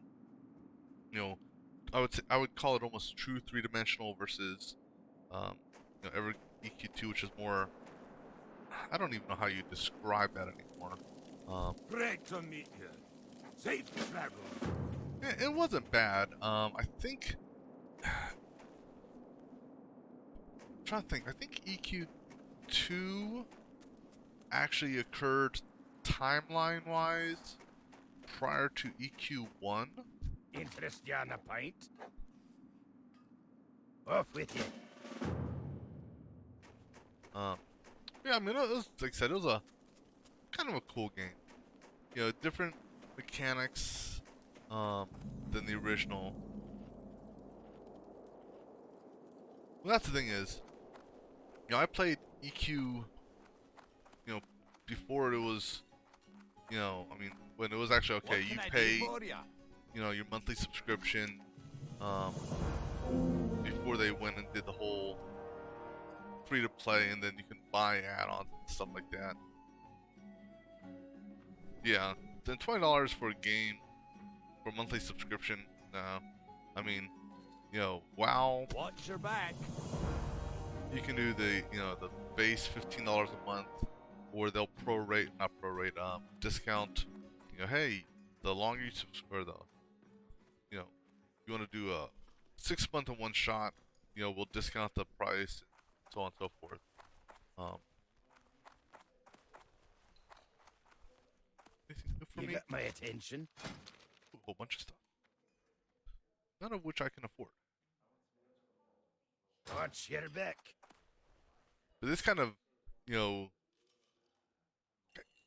C: I would call it almost true three-dimensional versus ever EQ2, which is more. I don't even know how you describe that anymore.
E: Great to meet you. Safe travels.
C: It wasn't bad. I think. I'm trying to think. I think EQ2 actually occurred timeline-wise prior to EQ1.
E: Interest you on a pint? Off with you.
C: Yeah, I mean, it was, like I said, it was a kind of a cool game. Different mechanics than the original. Well, that's the thing is, I played EQ, before it was, I mean, when it was actually okay,
B: What
C: you
B: can I
C: pay,
B: do for ya?
C: your monthly subscription, um, before they went and did the whole free to play, and then you can buy add-ons and stuff like that. Yeah, then $20 for a game for a monthly subscription. No, I mean, WoW.
B: Watch your back.
C: You can do the the base $15 a month, or they'll not prorate, discount. Hey, the longer you or the you want to do a 6-month in one shot, we'll discount the price, so on and so forth. Anything good for
E: You
C: me?
E: got my attention.
C: A whole bunch of stuff, none of which I can afford.
E: Watch your back.
C: But this kind of, you know,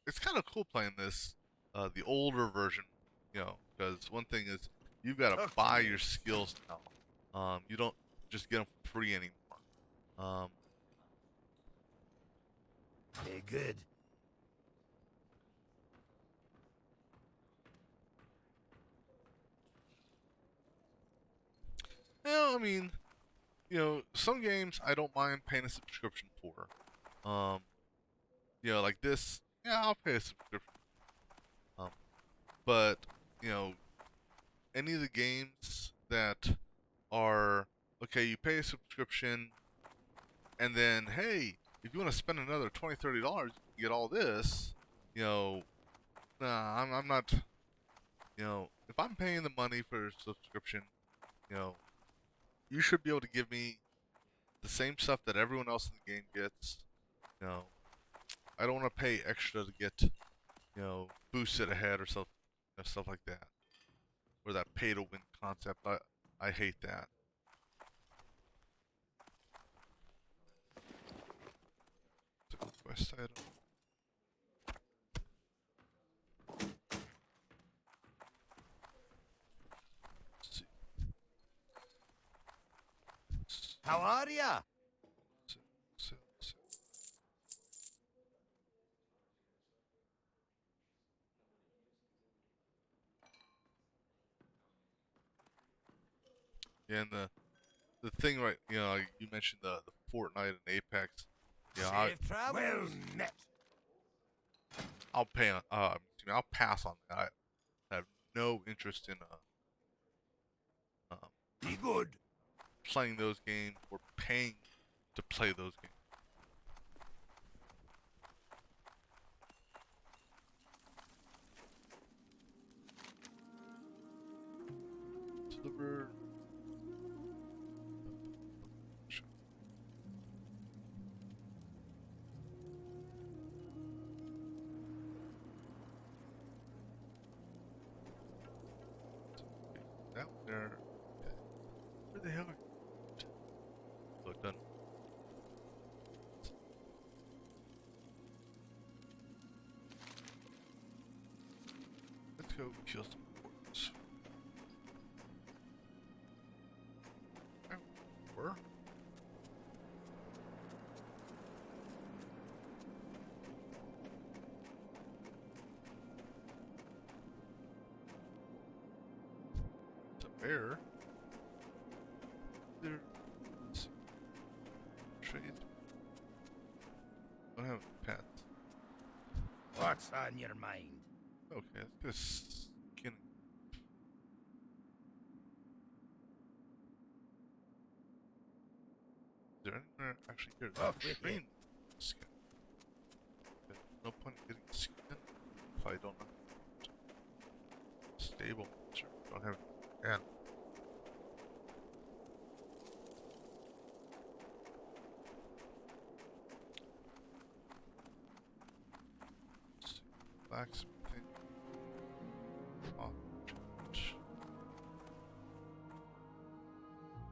C: it's kind of cool playing this, the older version, because one thing is you've got to buy your skills now. You don't just get them for free anymore.
E: Hey, good.
C: I mean, some games I don't mind paying a subscription for. Um, like this, yeah, I'll pay a subscription. Um, but you know, any of the games that are okay, you pay a subscription, and then hey, if you want to spend another $20-$30, you get all this. I'm not. If I'm paying the money for a subscription, you know, you should be able to give me the same stuff that everyone else in the game gets. You know, I don't want to pay extra to get, boosted ahead or stuff like that, or that pay to win concept. I hate that. Quest item. Let's see.
B: How are ya?
C: So. Yeah, and the thing, right? You mentioned the Fortnite and Apex. Yeah,
B: Safe travels.
E: Well met.
C: I'll pay on. I'll pass on that. I have no interest in
E: Be good.
C: playing those games or paying to play those games. Deliver. down there. Okay. Where the hell are you? Oh, done. Let's go kill some orcs. Where? It's a bear. There. Let's see. Trade. Don't have pets.
E: What's on your mind?
C: Okay, let's go skin. Is there anywhere actually here to
E: Off with
C: train
E: you.
C: skin? There's no point in getting skin if I don't have stable monster. Don't have and blacksmithing.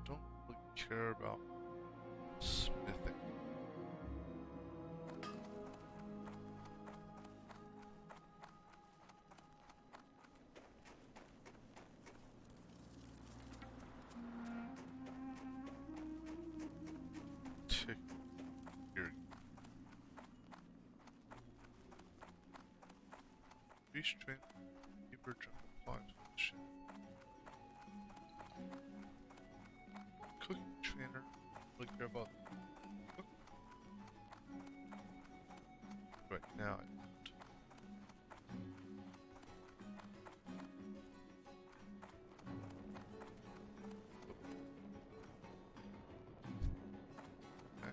C: Don't really care about smithing. Tick here. Beast train, keeper, jump applies for the ship. Cooking trainer, really care about cook. Right now, I don't. Okay.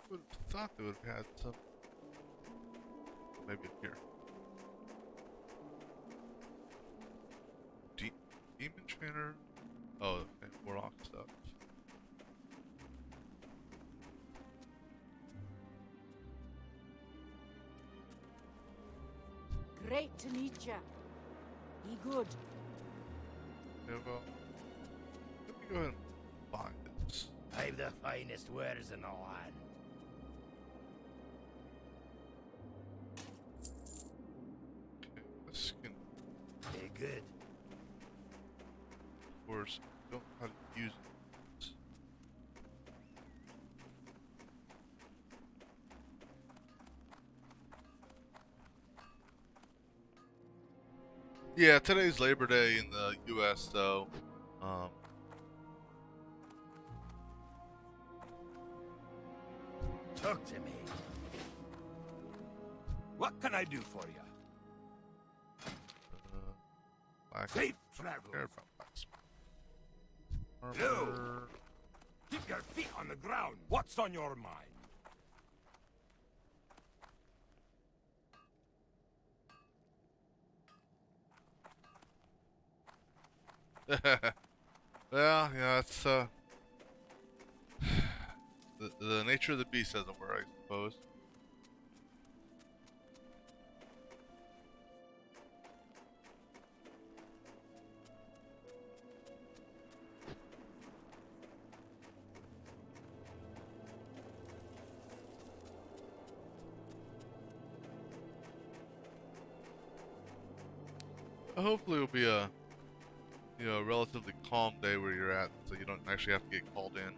C: Would have thought they would have had some. Maybe up here. Demon trainer. Oh, and warlock stuff.
G: Great to meet ya. Be good.
C: Yeah, well, let me go ahead and buy this.
E: I've the finest wares in the land.
C: Okay, this skin,
E: They're good.
C: of course, I don't know how to use it. Yeah, today's Labor Day in the U.S., so,
E: Talk to me. What can I do for you? Safe travel.
C: care about blacksmith.
E: No.
C: Armor.
E: Keep your feet on the ground. What's on your mind?
C: Well, yeah, it's the nature of the beast, as it were, I suppose. Hopefully, it'll be a relatively calm day where you're at, so you don't actually have to get called in.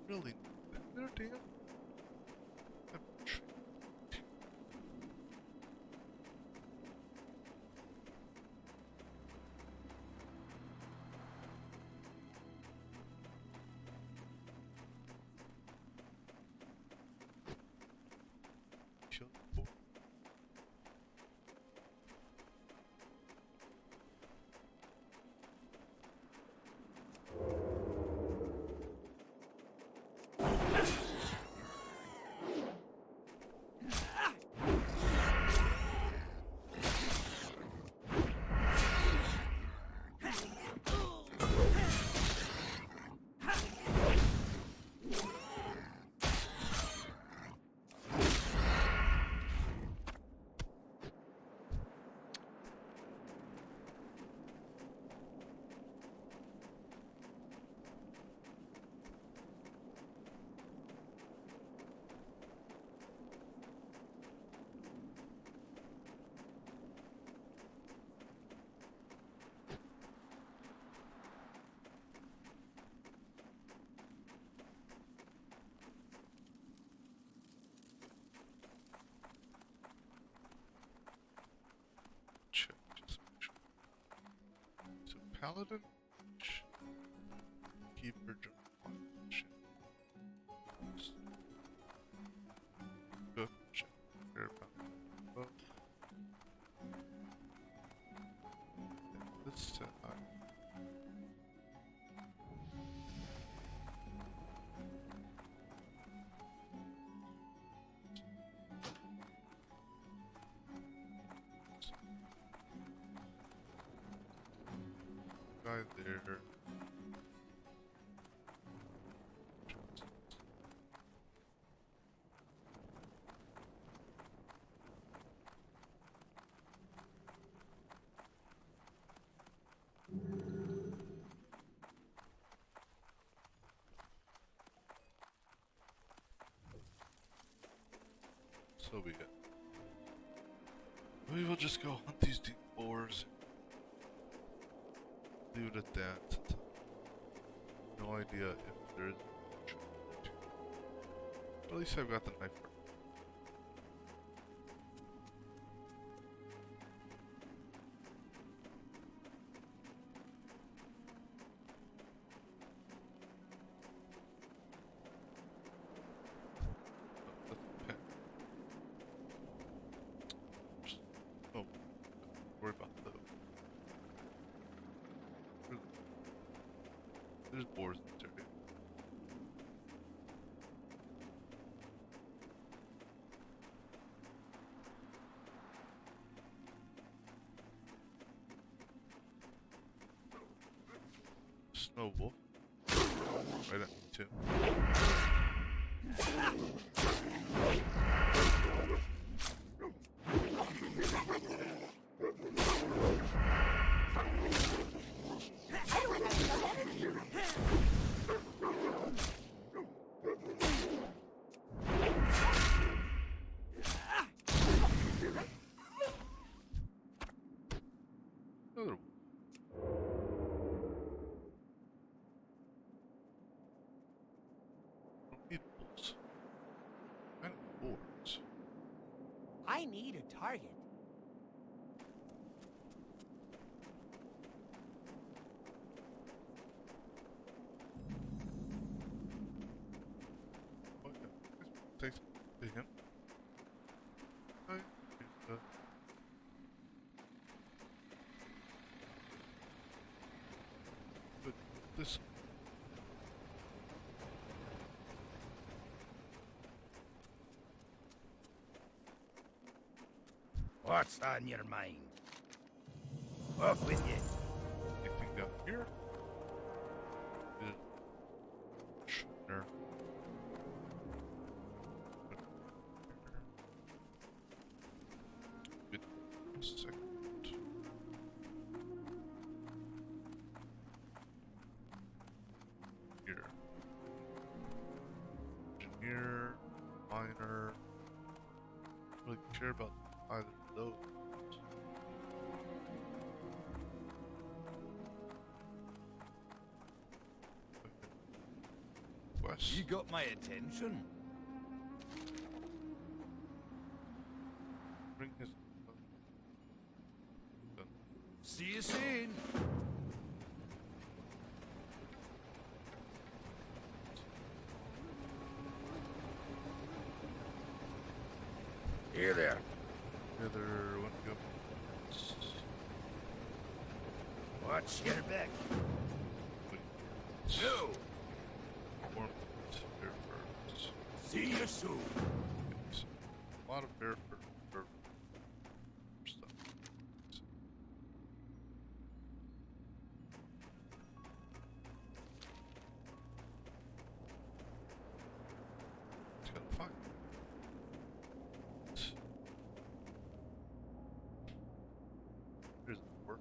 C: Really? There, damn. Paladin? Keeper, shit. Cook, shit. Oh. This guy there. So be it. We will just go hunt these deep boars. Leave it at that. No idea if there is. At least I've got the knife. Oh, worry about those. There's boars in this area. Snow wolf. Right at me too. Another one. Don't need wolves. I need boars.
D: I need a target.
C: What? Takes to him. I but this.
B: What's on your mind? Off with you.
C: Anything down here? There. Good second. Here. Engineer, miner. Really care about either of those. West.
B: You got my attention.
C: Bring his.
B: See you soon. Here there.
C: The other one go.
B: Watch your back.
C: Wait.
B: No.
C: Form bear furs.
B: See you soon.
C: Yes. A lot of bear fur stuff. Just gotta find. Here's the door.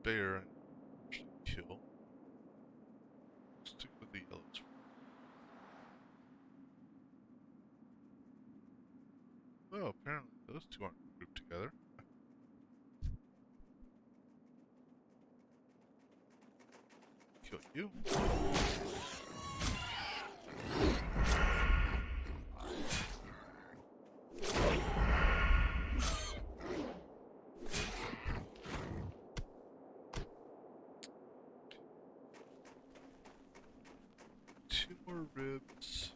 C: bear and kill. Stick with the yellows. Oh, apparently those two aren't grouped together. Kill you. 2 more ribs.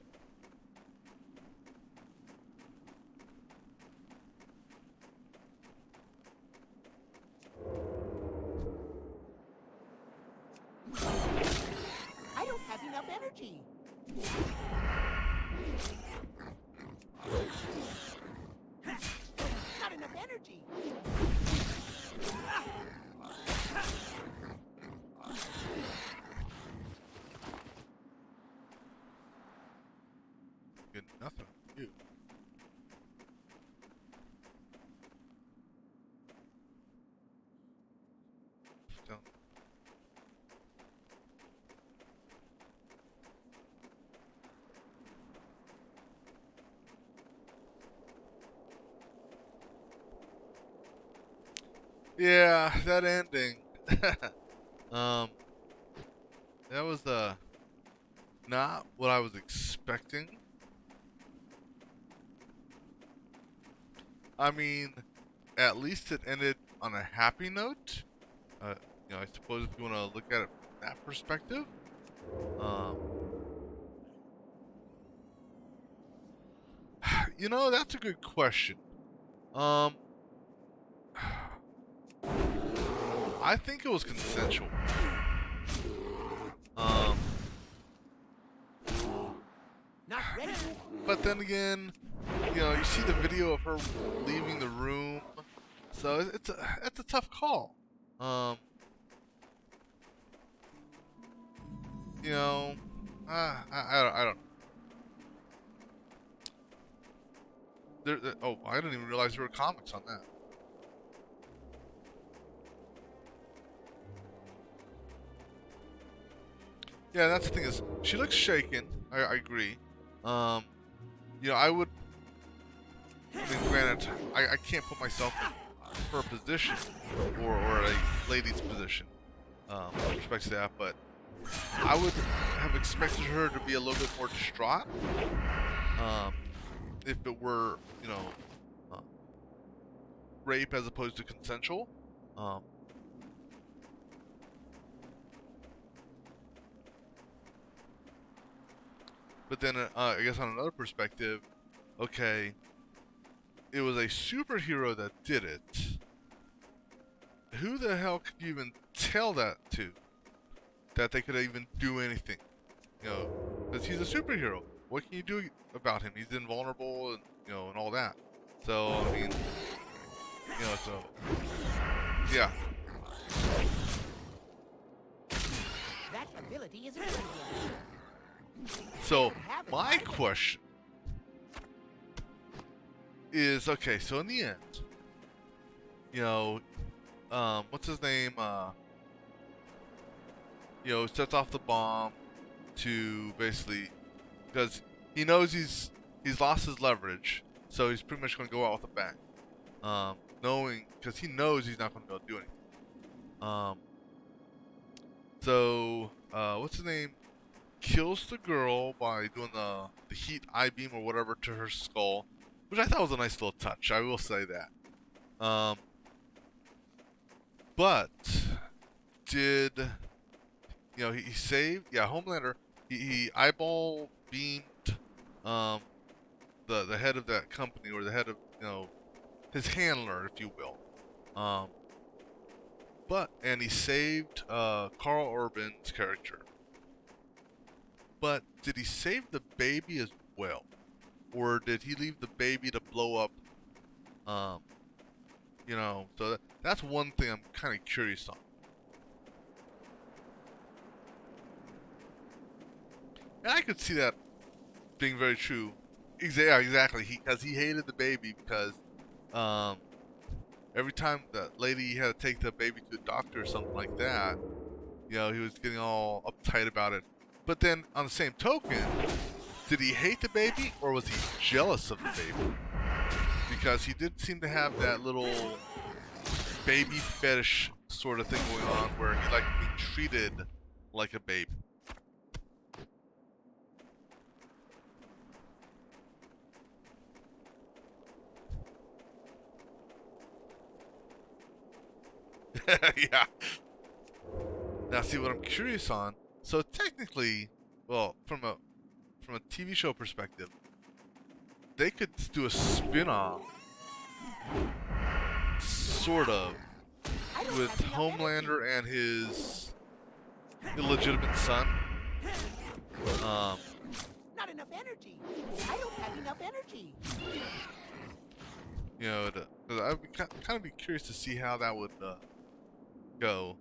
D: I don't have enough energy. Not enough energy.
C: Get nothing from you. Down. Yeah, that ending. um, that was not what I was expecting. I mean, at least it ended on a happy note. You know, I suppose if you want to look at it from that perspective. You know, that's a good question. I think it was consensual.
D: Not ready.
C: But then again, you know, you see the video of her leaving the room, so it's a tough call. You know, I don't. Oh, I didn't even realize there were comics on that. Yeah, that's the thing is, she looks shaken. I agree. You know, I would. I mean, granted, I can't put myself in her position or a lady's position. With respect to that, but I would have expected her to be a little bit more distraught. If it were, you know, rape as opposed to consensual. But then, I guess on another perspective, okay, it was a superhero that did it. Who the hell could you even tell that to? That they could even do anything? You know, because he's a superhero. What can you do about him? He's invulnerable, and you know, and all that. So I mean, you know, so yeah.
D: That ability isn't ready yet.
C: So my question is, okay, so in the end, you know, what's his name? You know, sets off the bomb to basically, because he knows he's lost his leverage, so he's pretty much going to go out with a bang, knowing, because he knows he's not going to be able to do anything. So what's his name? Kills the girl by doing the heat I-beam or whatever to her skull, which I thought was a nice little touch. I will say that. But did, you know, he saved, yeah, Homelander, he eyeball beamed the head of that company, or the head of, you know, his handler, if you will. And he saved Carl Urban's character. But did he save the baby as well? Or did he leave the baby to blow up? You know, so that's one thing I'm kind of curious on. And I could see that being very true. Yeah, exactly. Because he hated the baby because, every time that lady had to take the baby to a doctor or something like that, you know, he was getting all uptight about it. But then, on the same token, did he hate the baby or was he jealous of the baby? Because he did seem to have that little baby fetish sort of thing going on where he liked being treated like a baby. Yeah. Now, see what I'm curious on. So technically, well, from a TV show perspective, they could do a spin-off, sort of, with Homelander and his illegitimate son.
D: Not enough energy. I don't have enough energy.
C: You know, I'd be kind of be curious to see how that would go.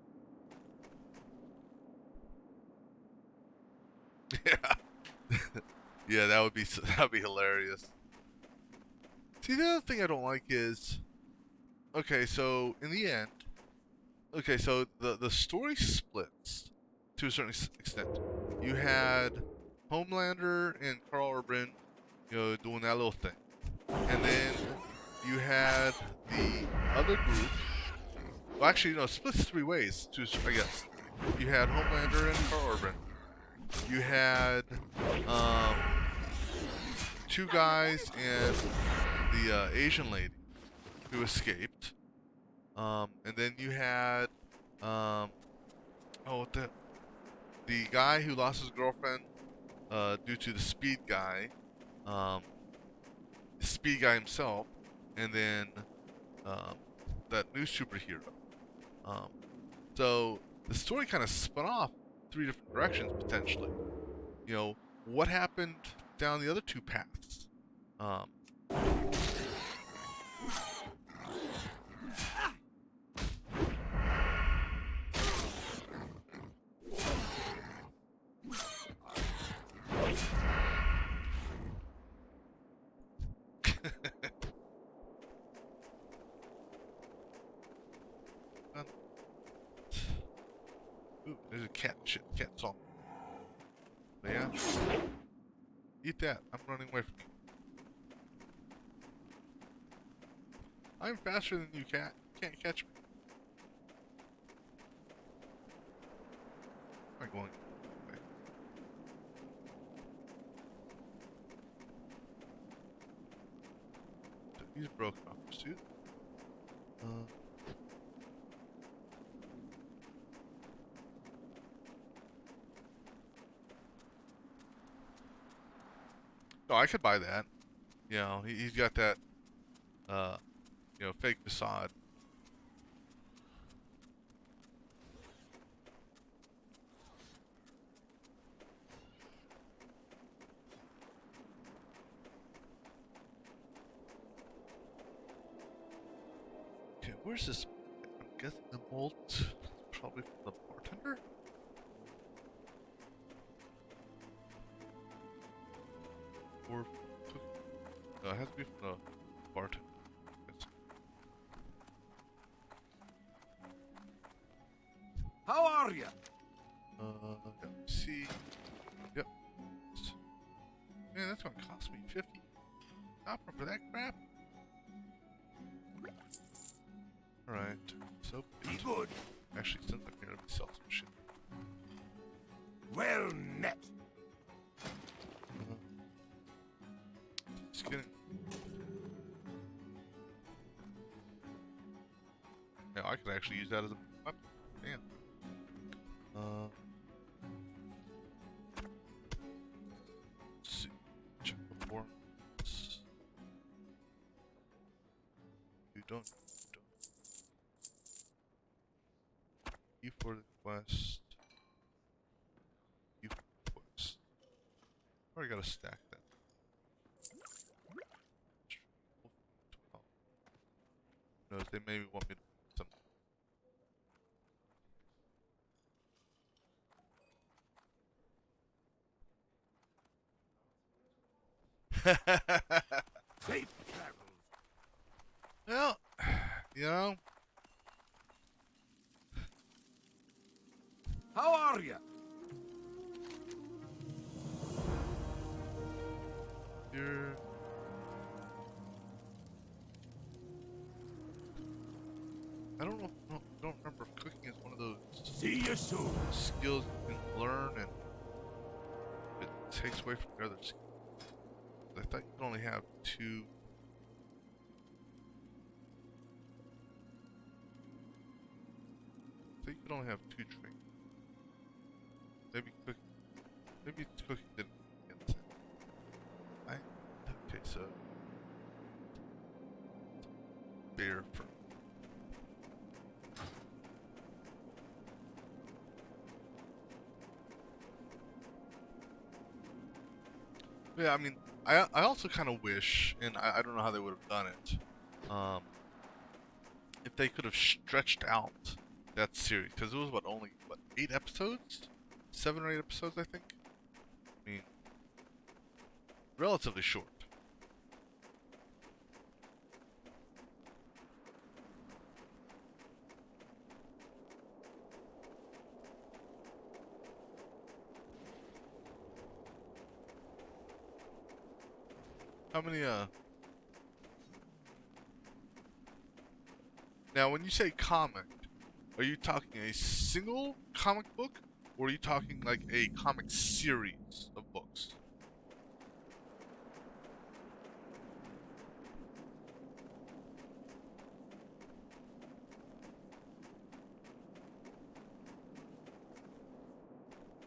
C: Yeah, yeah, that'd be hilarious. See, the other thing I don't like is, okay, so in the end, okay, so the story splits to a certain extent. You had Homelander and Carl Urban, you know, doing that little thing, and then you had the other group. Well, actually, no, it splits three ways. I guess you had Homelander and Carl Urban. You had two guys and the Asian lady who escaped. And then you had the guy who lost his girlfriend due to the speed guy. The speed guy himself, and then that new superhero. So the story kind of spun off three different directions potentially. You know, what happened down the other two paths? Ooh, there's a cat. Shit, cat's on. But yeah. Eat that. I'm running away from you. I'm faster than you, cat. You can't catch me. I'm going away. He's broken off pursuit. Oh, I could buy that. You know, he's got that, you know, fake facade. Okay, where's this? I'm guessing the malt, probably from the bartender. Or no, it has to be from the bartender.
E: How are you?
C: Let me see. Yep. Man, that's gonna cost me 50 copper for that crap. Alright, so
E: Be good.
C: actually, since I'm here, let me sell some shit.
E: Well met.
C: Just kidding. Yeah, I could actually use that as a weapon. Damn. Let's see. Check performance. You don't. You for the quest. You for the quest. Already got to stack that. Knows they maybe want me to put some.
E: Safe travels.
C: Well, You know?
E: How are you?
C: You're... I don't know. I don't remember if cooking is one of those
E: See you soon.
C: skills you can learn and it takes away from your other skills. I thought you could only have two. I think you could only have two traits. Maybe cooking. Maybe it's cooking didn't against it. Okay, so bear for. Yeah, I mean, I also kind of wish, and I don't know how they would have done it, if they could have stretched out that series, because it was only 8 episodes, 7 or 8 episodes, I think. I mean, relatively short. How many, Now, when you say comic, are you talking a single comic book, or are you talking like a comic series of books?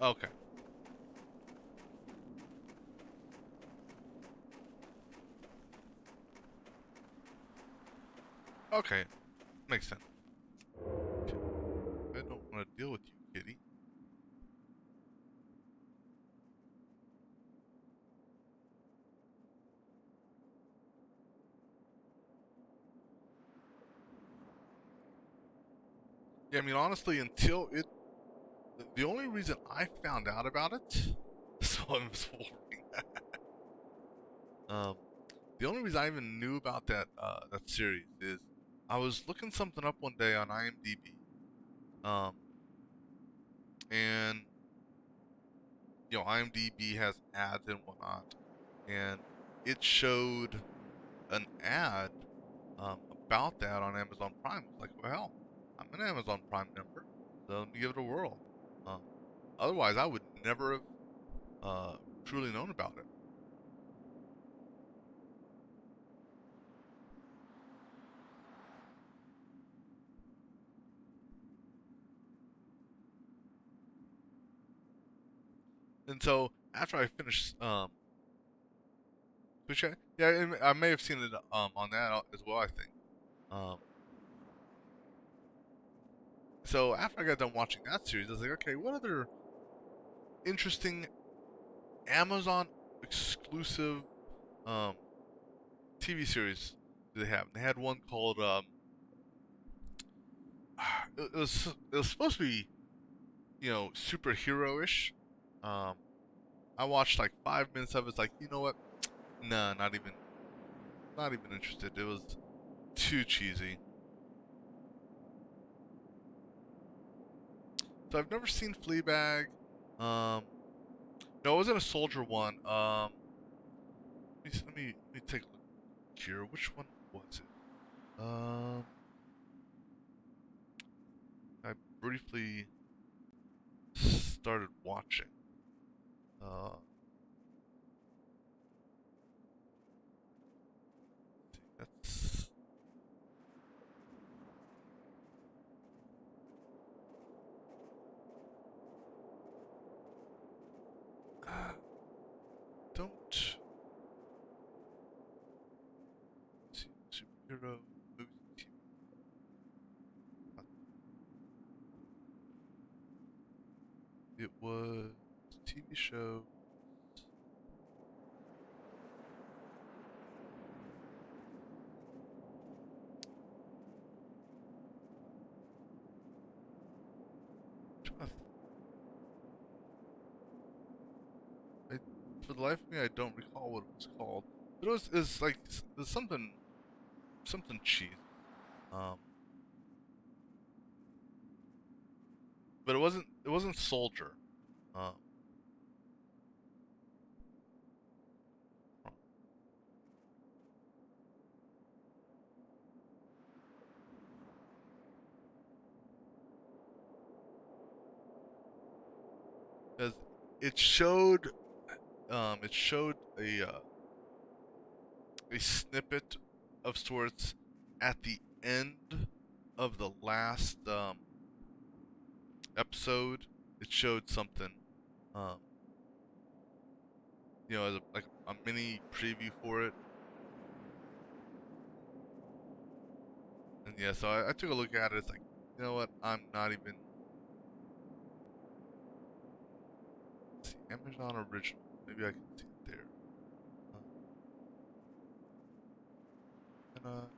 C: Okay. Okay. Makes sense. Okay. I don't want to deal with you, kitty. Yeah, I mean, honestly, until it... The only reason I found out about it... So I'm Wolverine. The only reason I even knew about that series is I was looking something up one day on IMDb. And you know, IMDb has ads and whatnot, and it showed an ad about that on Amazon Prime. It's like, well, I'm an Amazon Prime member, so let me give it a whirl. Otherwise, I would never have truly known about it. And so after I finished Twitch, yeah, I may have seen it on that as well. I think. Um, so after I got done watching that series, I was like, okay, what other interesting Amazon exclusive TV series do they have? And they had one called it was supposed to be, you know, superhero-ish. I watched like 5 minutes of it. It's like, you know what? Nah, not even interested. It was too cheesy. So I've never seen Fleabag. No, it wasn't a soldier one. Let me take a look here. Which one was it? I briefly started watching. That's don't see superhero movies and TV. It was TV show. For the life of me, I don't recall what it was called. But it was like it was something cheesy. Um, but it wasn't Soldier. Um, 'cause it showed a snippet of sorts at the end of the last episode. It showed something, um, as like a mini preview for it. And yeah, so I took a look at it. It's like, you know what? I'm not even. Let's see, Amazon original. Maybe I can see it there. No.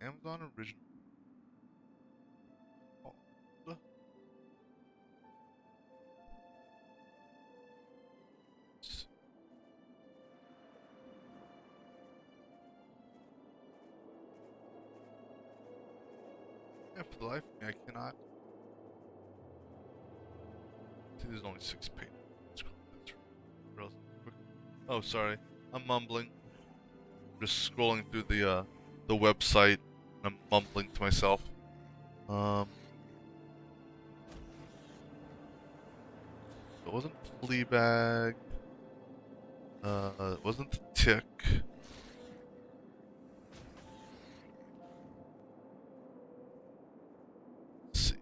C: Amazon original. Oh, yeah, for the life of me, I cannot. See, there's only 6 pages. Oh, sorry. I'm mumbling. Just scrolling through the website. I'm mumbling to myself. It wasn't Fleabag. It wasn't The Tick. Let's see.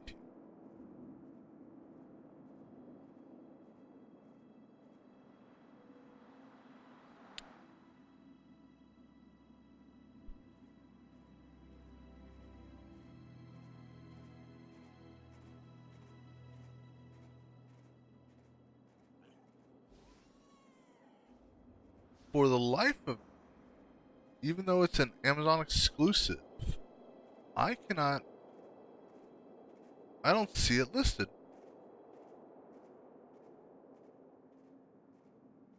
C: For the life of me, even though it's an Amazon exclusive, I don't see it listed.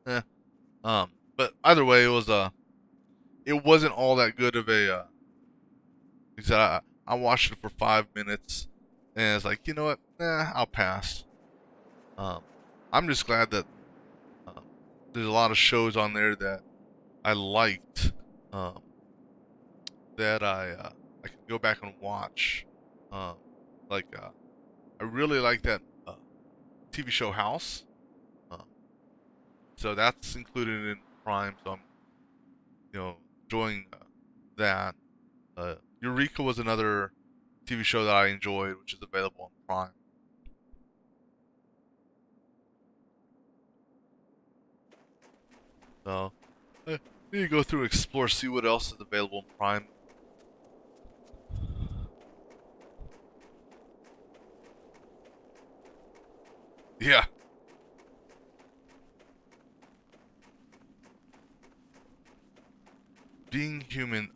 C: Eh. But either way, it wasn't all that good of a, he said, I watched it for 5 minutes, and it's like, you know what? I'll pass. I'm just glad that there's a lot of shows on there that I liked, that I can go back and watch. Like I really like that TV show House. So that's included in Prime. So I'm enjoying that. Eureka was another TV show that I enjoyed, which is available on Prime. So I need to go through and explore, see what else is available in Prime. Yeah. Being Human.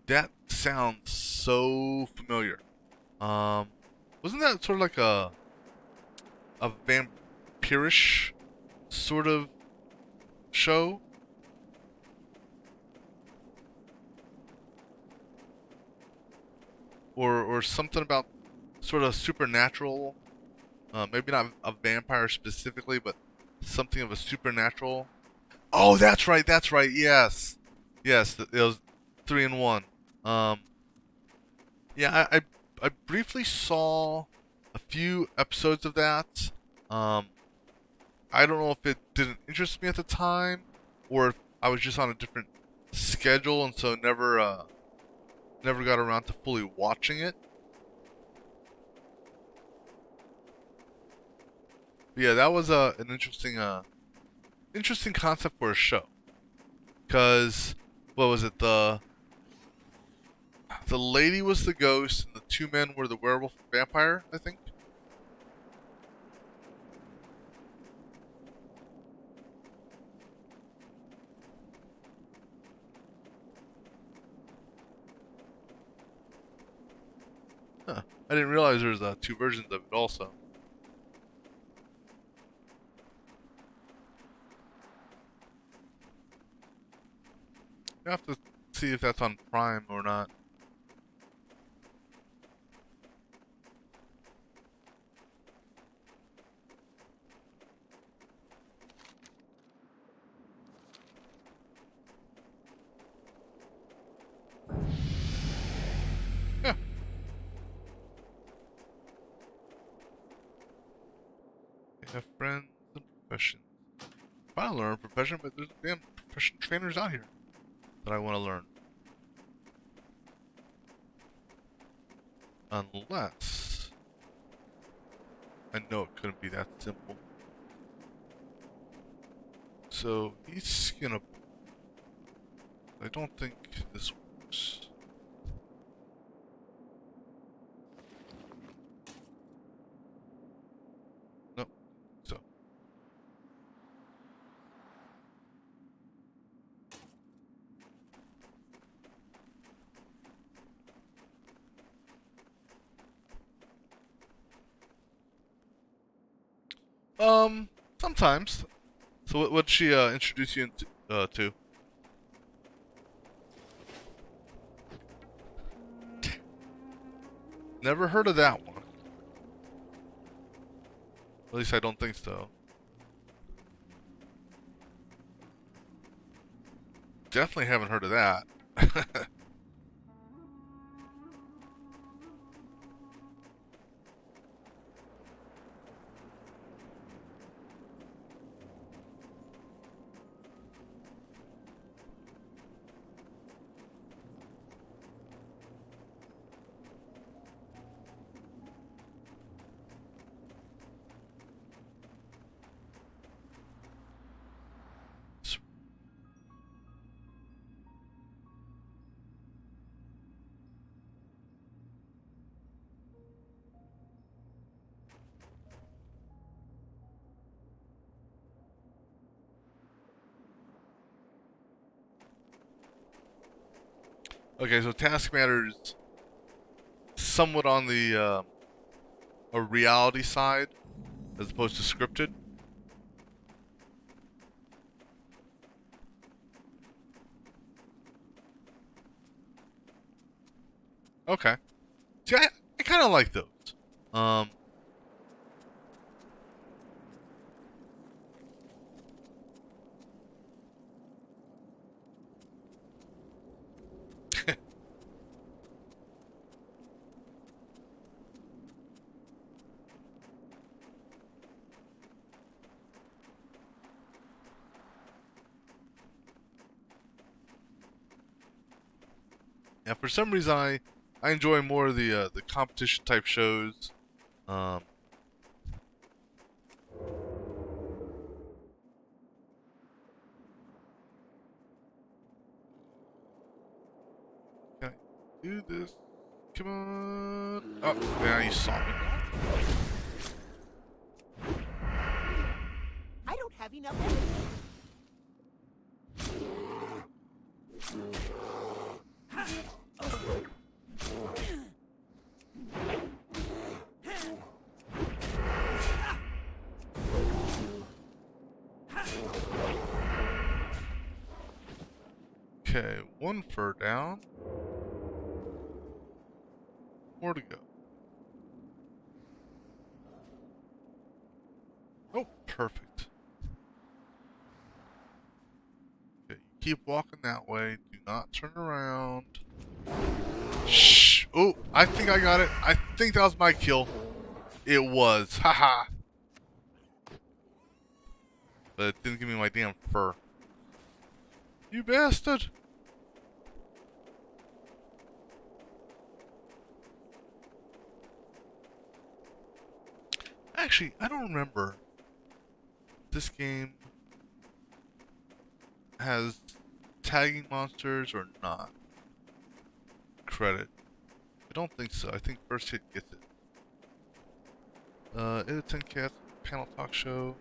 C: That sounds so familiar. Wasn't that sort of like a vampirish sort of show? Or something about sort of supernatural? Maybe not a vampire specifically, but something of a supernatural. Oh, that's right. That's right. Yes, it was 3 in 1. Yeah, I briefly saw a few episodes of that. I don't know if it didn't interest me at the time, or if I was just on a different schedule and so never got around to fully watching it. But yeah, that was an interesting concept for a show. Because what was it? The lady was the ghost, and the 2 men were the werewolf and vampire, I think. Huh. I didn't realize there was 2 versions of it also. You have to see if that's on Prime or not. Yeah. They have friends and professions. I want to learn a profession, but there's damn profession trainers out here that I want to learn. Unless I know it couldn't be that simple. So he's skinnable. I don't think this works. Nope. So. Sometimes. So what'd she introduce you into, to? Never heard of that one. At least I don't think so. Definitely haven't heard of that. Okay, so Task Matter's somewhat on the a reality side as opposed to scripted. Okay. See, I kind of like those. Um. Yeah, for some reason I enjoy more of the competition type shows. Um. Can I do this? Come on. Oh, yeah, you saw me.
D: I don't have enough energy.
C: Okay, one fur down. More to go. Oh, perfect. Okay, keep walking that way. Do not turn around. Shh. Oh, I think I got it. I think that was my kill. It was. Haha. But it didn't give me my damn fur. You bastard. Actually, I don't remember. This game has tagging monsters or not. Credit. I don't think so. I think first hit gets it. It 10 cats panel talk show.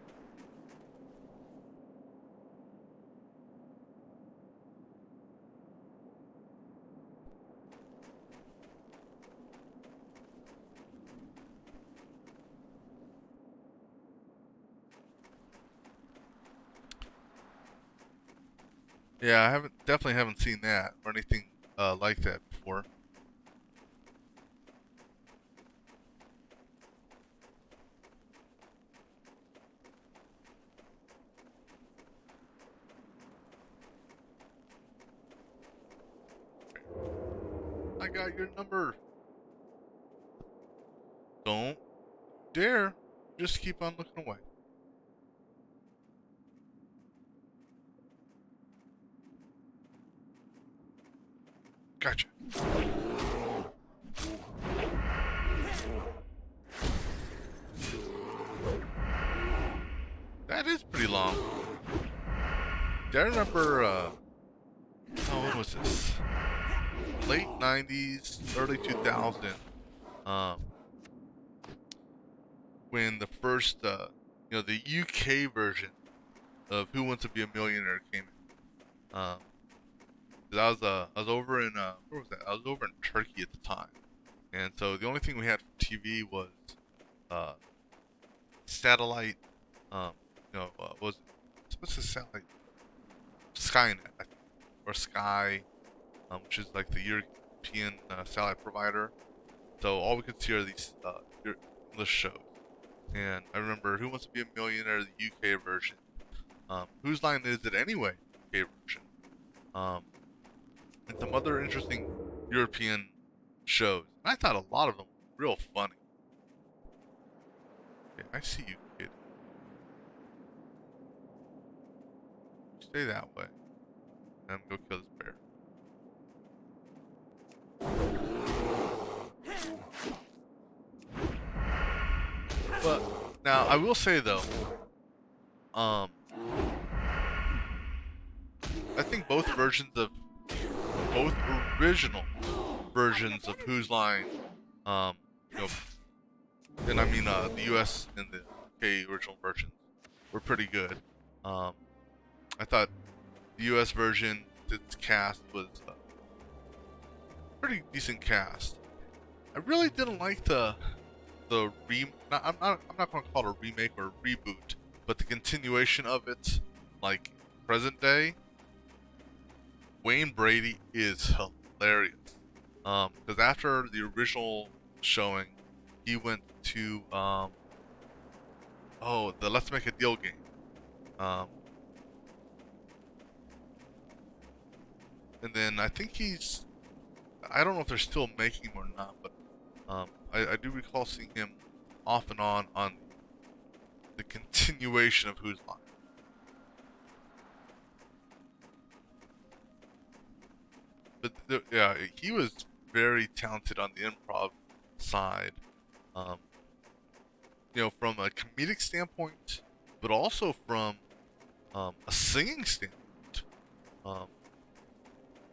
C: Yeah, I definitely haven't seen that or anything like that before. I got your number. Don't dare. Just keep on looking away. Gotcha. That is pretty long. Do I remember, when was this? Late 90s, early 2000, um, when the first, the UK version of Who Wants to Be a Millionaire came in. 'Cause I was over in, where was that? I was over in Turkey at the time. And so the only thing we had for TV was, uh, satellite, um, what's the satellite? Skynet, I think, or Sky, which is like the European satellite provider. So all we could see are these English shows. And I remember Who Wants to Be a Millionaire, the UK version. Whose Line Is It Anyway, UK version. And some other interesting European shows. And I thought a lot of them were real funny. Okay, I see you, kid. Stay that way. And I'm gonna go kill this bear. But now I will say though, I think both original versions of Whose Line, you know, and I mean the U.S. and the UK original versions were pretty good. I thought the U.S. version, its cast was pretty decent cast. I really didn't like I'm not going to call it a remake or a reboot, but the continuation of it, like present day. Wayne Brady is hilarious. Because after the original showing, he went to the Let's Make a Deal game. And then I think I don't know if they're still making him or not, but I do recall seeing him off and on the continuation of Whose Line. But yeah, he was very talented on the improv side. From a comedic standpoint, but also from a singing standpoint.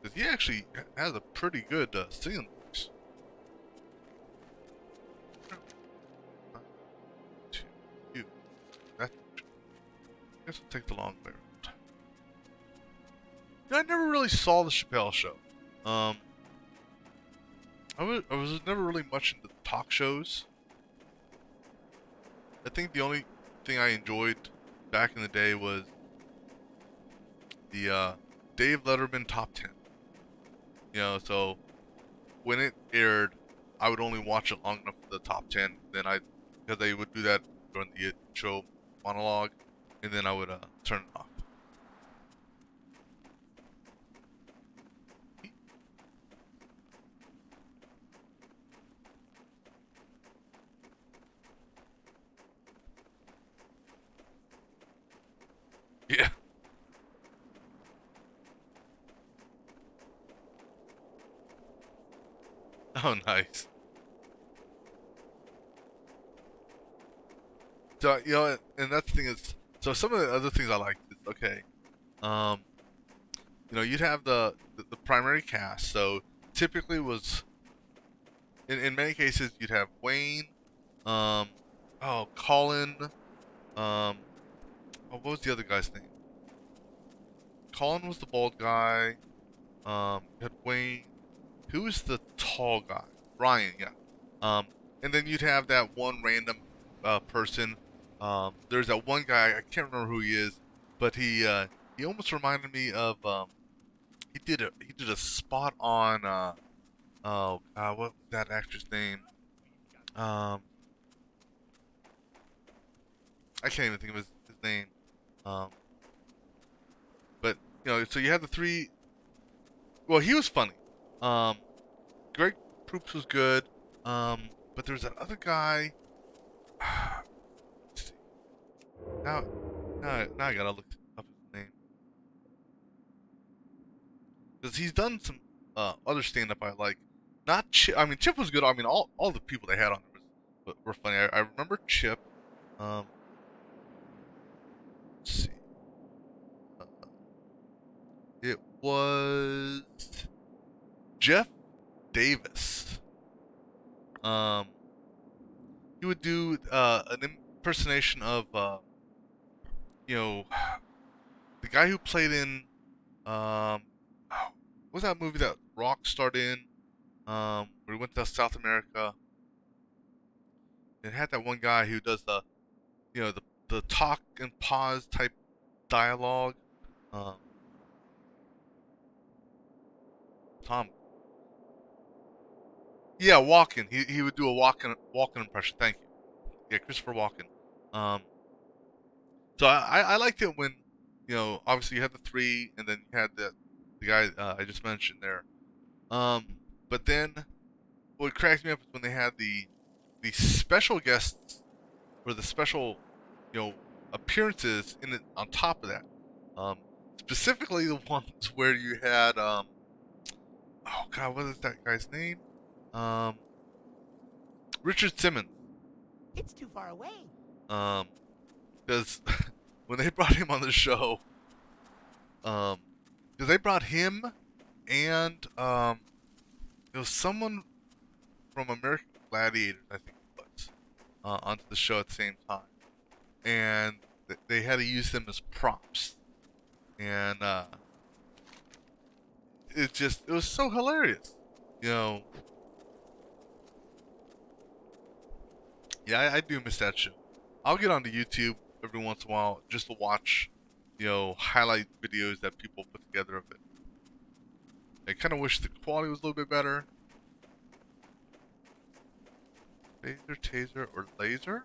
C: Because he actually has a pretty good singing voice. I guess we'll take the long way around. I never really saw the Chappelle Show. I was never really much into talk shows. I think the only thing I enjoyed back in the day was the Dave Letterman Top 10. So when it aired, I would only watch it long enough for the top 10. Then because they would do that during the show monologue, and then I would turn it off. Yeah. Oh, nice. So, and that's the thing is, so some of the other things I liked is, okay, you'd have the primary cast. So typically was, in many cases, you'd have Wayne, Colin, what was the other guy's name? Colin was the bald guy. You had Wayne. Who was the tall guy? Ryan, yeah. And then you'd have that one random person. There's that one guy, I can't remember who he is, but he He almost reminded me of he did a spot on oh God, what was that actor's name? Um, I can't even think of his name. Um, but so you had the three. Well, he was funny. Um, Greg Proops was good. But there's that other guy. Let's see. Now, now I gotta look up his name because he's done some other stand-up I like. Not Chip. I mean, Chip was good. I mean, all the people they had on there were funny. I remember Chip. Um, let's see. Uh, it was Jeff Davis. Um, he would do an impersonation of you know, the guy who played in what was that movie that Rock starred in? Where he went to South America. It had that one guy who does the talk and pause type dialogue. Um, Tom. Yeah, Walken. He would do a Walken impression. Thank you. Yeah, Christopher Walken. Um, so I liked it when obviously you had the three, and then you had the guy I just mentioned there. But then what cracks me up is when they had the special guests for the special appearances in it on top of that. Um, Specifically the ones where you had oh God, what is that guy's name? Um, Richard Simmons.
D: It's too far away.
C: Because when they brought him on the show, because they brought him and it was someone from American Gladiator, I think it was, onto the show at the same time, and they had to use them as props, and it was so hilarious, you know. Yeah, I do miss that show. I'll get onto YouTube every once in a while just to watch, highlight videos that people put together of it. I kind of wish the quality was a little bit better. Phaser, taser, or laser?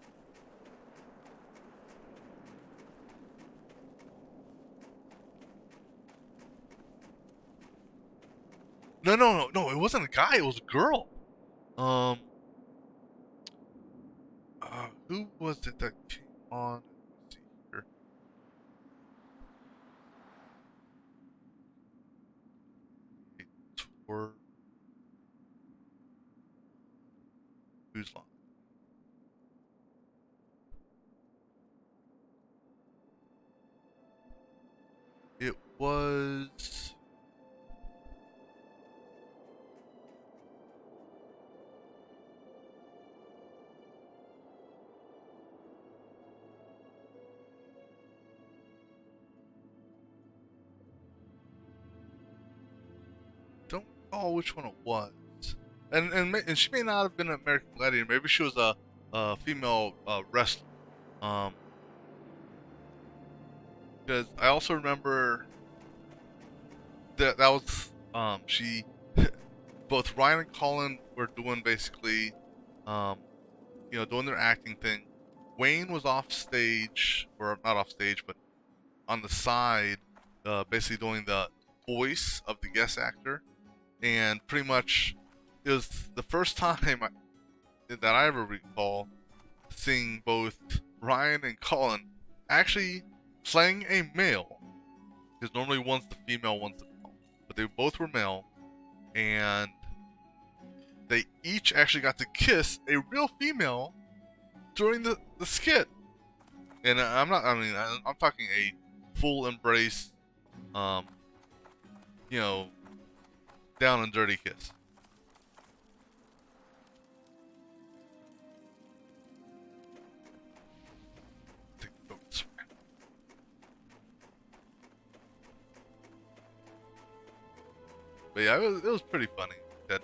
C: No, it wasn't a guy, it was a girl. Um, who was it that came on? Let's see here. Tour. Who's line? It was. Don't recall which one it was. And she may not have been an American Gladiator. Maybe she was a female wrestler. Because I also remember that was she both Ryan and Colin were doing basically doing their acting thing. Wayne was off stage, or not off stage, but on the side, basically doing the voice of the guest actor, and pretty much it was the first time that I ever recall seeing both Ryan and Colin actually playing a male, because normally one's the female, one's the male, but they both were male, and they each actually got to kiss a real female during the skit. And I'm talking a full embrace, you know, down and dirty kiss. Take the boat this way. But yeah, it was pretty funny. That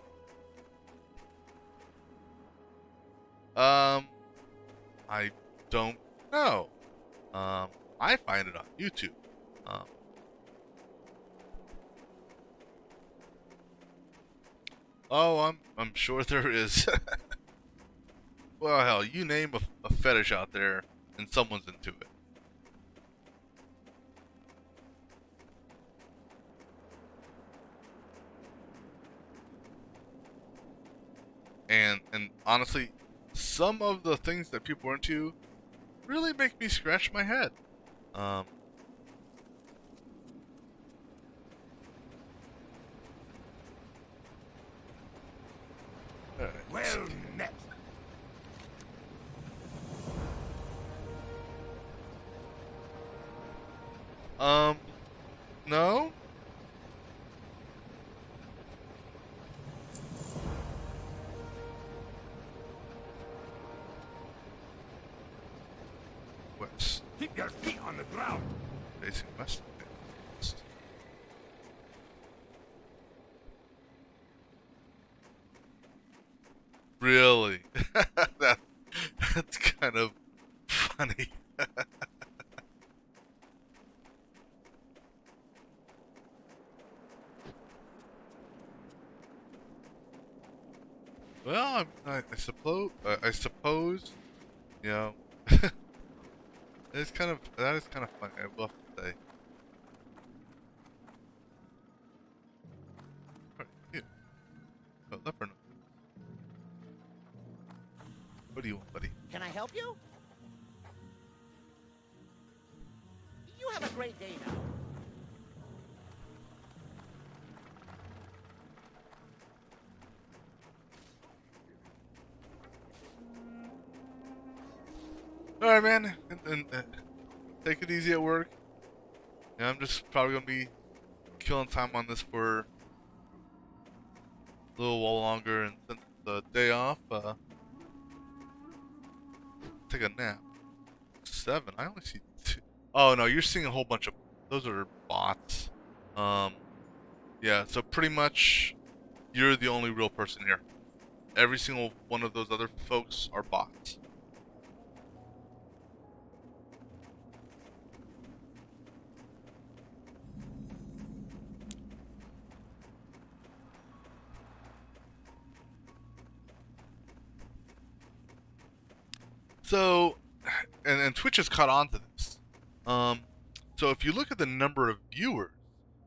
C: I don't know. I find it on YouTube. Oh, I'm sure there is. Well, hell, you name a fetish out there, and someone's into it. And honestly, some of the things that people are into really make me scratch my head. Um, alright,
E: Well met.
C: no? West.
E: Keep your feet on the ground.
C: Facing west. Okay, west. Really? that, that's kind of funny. Well, I suppose, you know, that is kind of funny. I will have to say. Alright, here. Oh, left or no? What do you want, buddy?
D: Can I help you? You have a great day now.
C: All right, man, and take it easy at work. Yeah, I'm just probably gonna be killing time on this for a little while longer, and since the day off, take a nap. 7. I only see 2. Oh no, you're seeing a whole bunch of those are bots. Yeah. So pretty much, you're the only real person here. Every single one of those other folks are bots. So, and Twitch has caught on to this. So if you look at the number of viewers,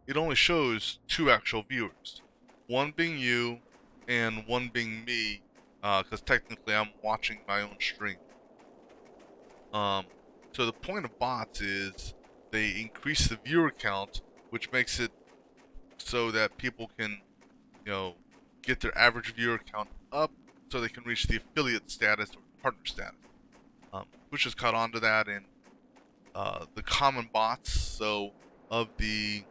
C: it only shows 2 actual viewers. One being you, and one being me, because technically I'm watching my own stream. So the point of bots is they increase the viewer count, which makes it so that people can, you know, get their average viewer count up, so they can reach the affiliate status or partner status. Twitch has caught on to that, and the common bots. So of the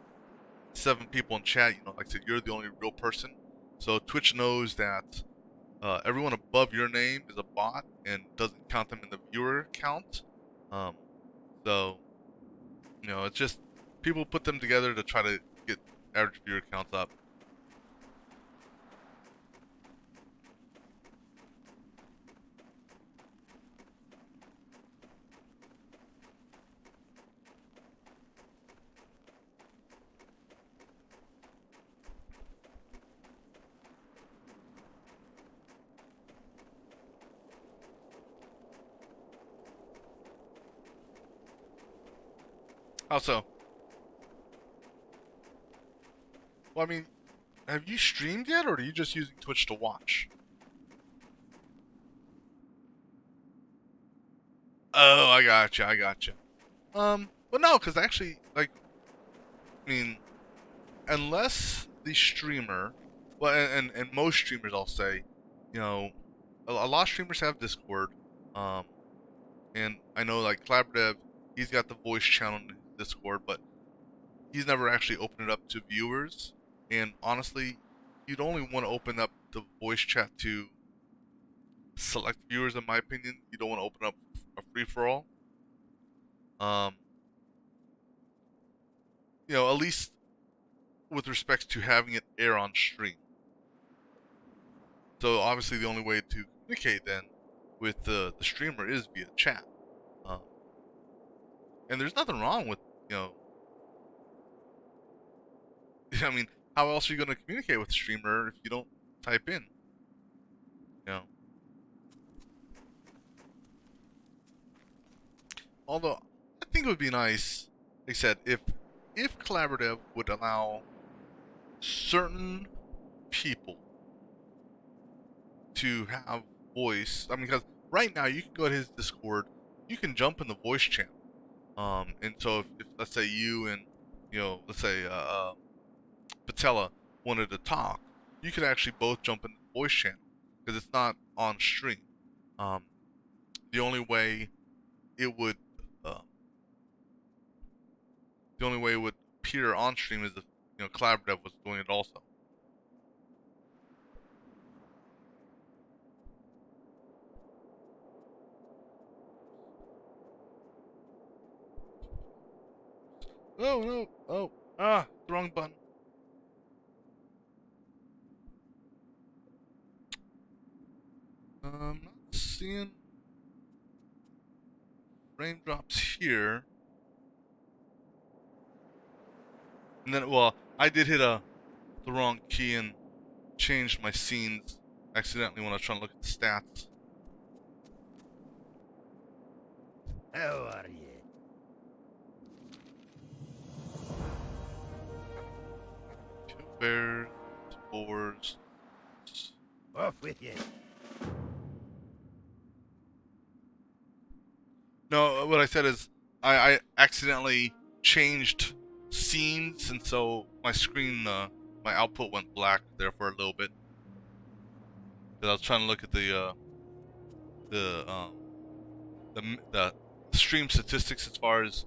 C: 7 people in chat, you know, like I said, you're the only real person. So Twitch knows that everyone above your name is a bot and doesn't count them in the viewer count. So, you know, it's just people put them together to try to get average viewer counts up. Also, well, I mean, have you streamed yet, or are you just using Twitch to watch? Oh, I gotcha. Well, no, because actually, like, I mean, unless the streamer, well, and most streamers, I'll say, you know, a lot of streamers have Discord, and I know, like, Collaborative, he's got the voice channel in Discord, but he's never actually opened it up to viewers. And honestly, you'd only want to open up the voice chat to select viewers, in my opinion. You don't want to open up a free-for-all. You know, at least with respect to having it air on stream. So obviously the only way to communicate then with the streamer is via chat. And there's nothing wrong with, you know, I mean, how else are you going to communicate with the streamer if you don't type in. You know. Although I think it would be nice, like I said, if collaborative would allow certain people to have voice. I mean, because right now you can go to his Discord, you can jump in the voice channel. And so if let's say you and let's say Patella wanted to talk, you could actually both jump in the voice channel because it's not on stream. The only way it would uh, the only way it would appear on stream is if collaborative was doing it also. Oh no! Oh the wrong button. Not seeing raindrops here. And then, well, I did hit the wrong key and changed my scenes accidentally when I was trying to look at the stats.
B: How are you?
C: Two bears, boars.
B: Off with you.
C: No, what I said is I accidentally changed scenes, and so my screen, my output went black there for a little bit. Because I was trying to look at the stream statistics as far as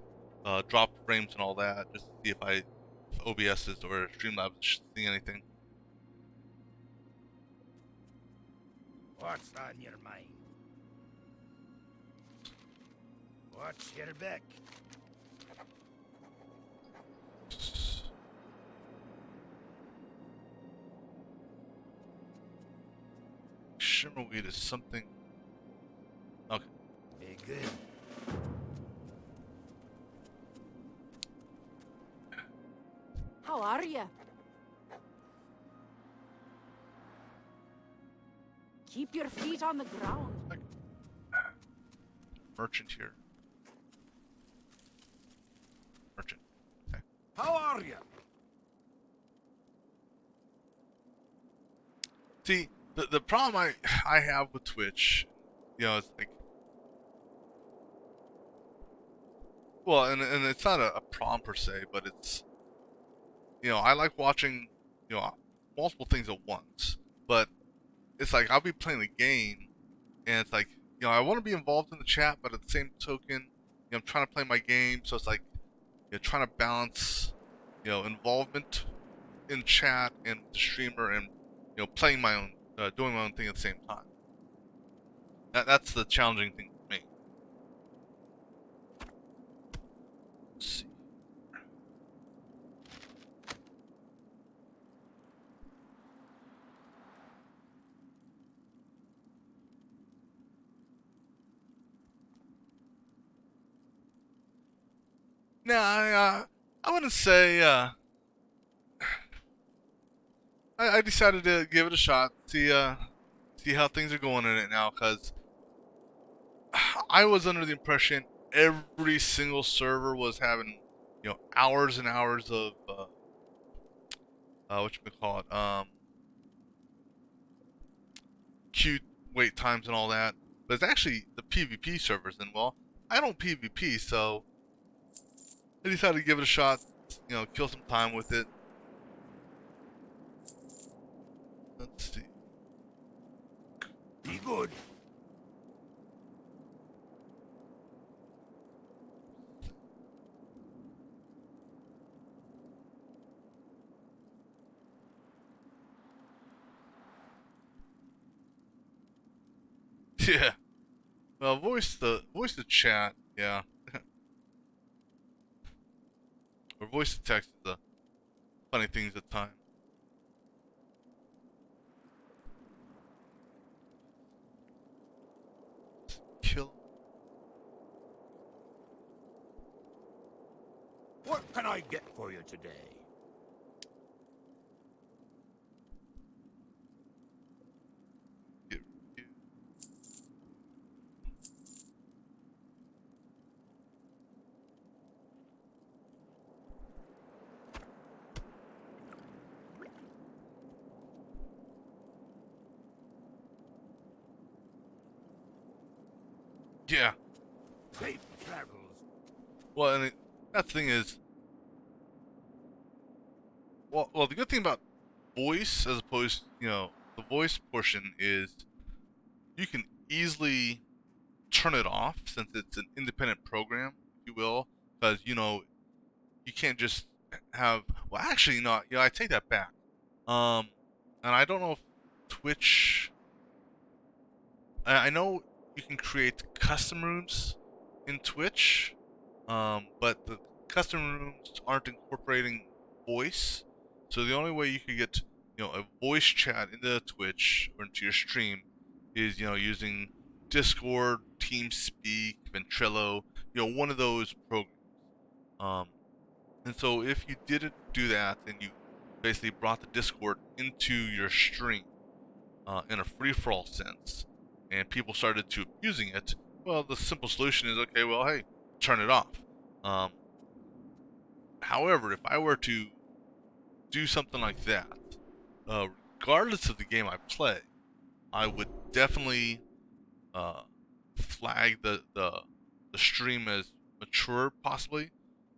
C: drop frames and all that, just to see if OBS is or Streamlabs is seeing anything.
B: What's on your mind? What's your back?
C: Shimmerweed is something. Okay.
B: Be good.
G: How are you? Keep your feet on the ground.
C: Merchant here. Merchant. Okay.
E: How are you?
C: See, the problem I have with Twitch, it's like, well, and it's not a problem per se, but it's, I like watching, multiple things at once, but it's like I'll be playing the game, and it's like, I want to be involved in the chat, but at the same token, I'm trying to play my game, so it's like, trying to balance, involvement in chat and the streamer and, playing my own, doing my own thing at the same time. That's the challenging thing for me. Let's see. No, I wouldn't say. I decided to give it a shot, see how things are going in it now, because I was under the impression every single server was having, hours and hours of whatchamacallit, queue wait times and all that. But it's actually the PvP servers, and well, I don't PvP, so I decided to give it a shot, kill some time with it. Let's see.
B: Be good.
C: Yeah. Well, voice the chat, yeah. Or voice to text is the funny things at times. Kill.
B: What can I get for you today?
C: Yeah.
E: Safe travels.
C: Well, and that thing is, well, the good thing about voice as opposed, the voice portion is you can easily turn it off since it's an independent program, if you will, because you can't just have. Well, actually, no. Yeah, I take that back. And I don't know if Twitch. I know you can create custom rooms in Twitch, but the custom rooms aren't incorporating voice. So the only way you could get a voice chat into Twitch or into your stream is using Discord, TeamSpeak, Ventrilo, one of those programs. And so if you didn't do that and you basically brought the Discord into your stream in a free-for-all sense, and people started to abusing it, well, the simple solution is, okay, well, hey, turn it off. However, if I were to do something like that, regardless of the game I play, I would definitely flag the stream as mature, possibly,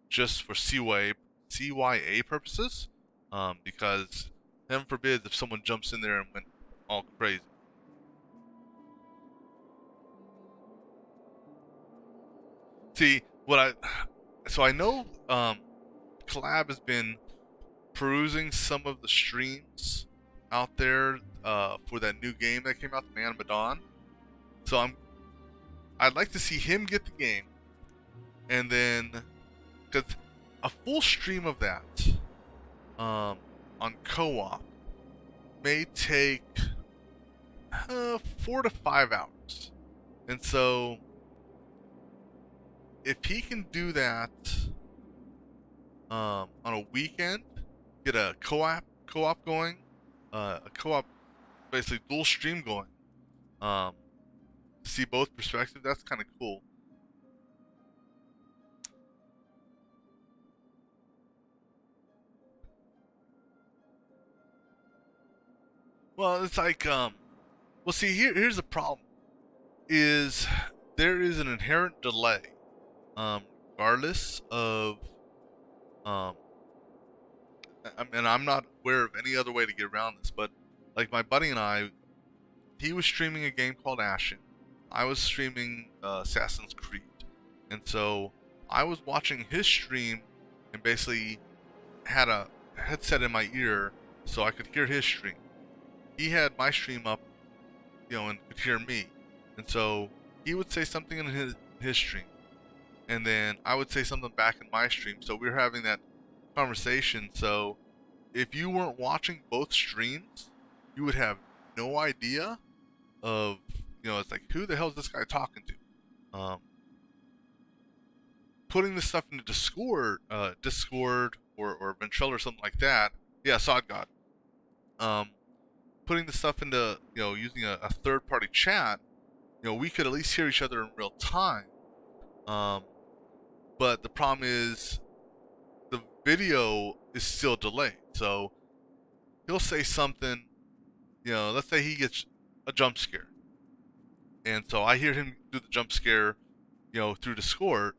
C: just for CYA purposes, because heaven forbid if someone jumps in there and went all crazy. See, so I know Collab has been perusing some of the streams out there for that new game that came out, the Man of Medan. So I'd like to see him get the game, and then because a full stream of that on co-op may take 4 to 5 hours, and so if he can do that on a weekend, get a co-op going, a co-op basically dual stream going, see both perspectives. That's kind of cool. Well, it's like well, see, here's the problem: is there is an inherent delay, regardless of and I'm not aware of any other way to get around this, but like my buddy and I, he was streaming a game called Ashen. I was streaming Assassin's Creed. And so I was watching his stream and basically had a headset in my ear so I could hear his stream. He had my stream up, and could hear me. And so he would say something in his stream. And then I would say something back in my stream. So we were having that conversation. So if you weren't watching both streams, you would have no idea of, it's like, who the hell is this guy talking to? Putting this stuff into Discord or Ventrilo or something like that. Yeah, Sod God. Putting the stuff into, using a third-party chat, we could at least hear each other in real time. But the problem is the video is still delayed. So he'll say something, let's say he gets a jump scare. And so I hear him do the jump scare, through Discord,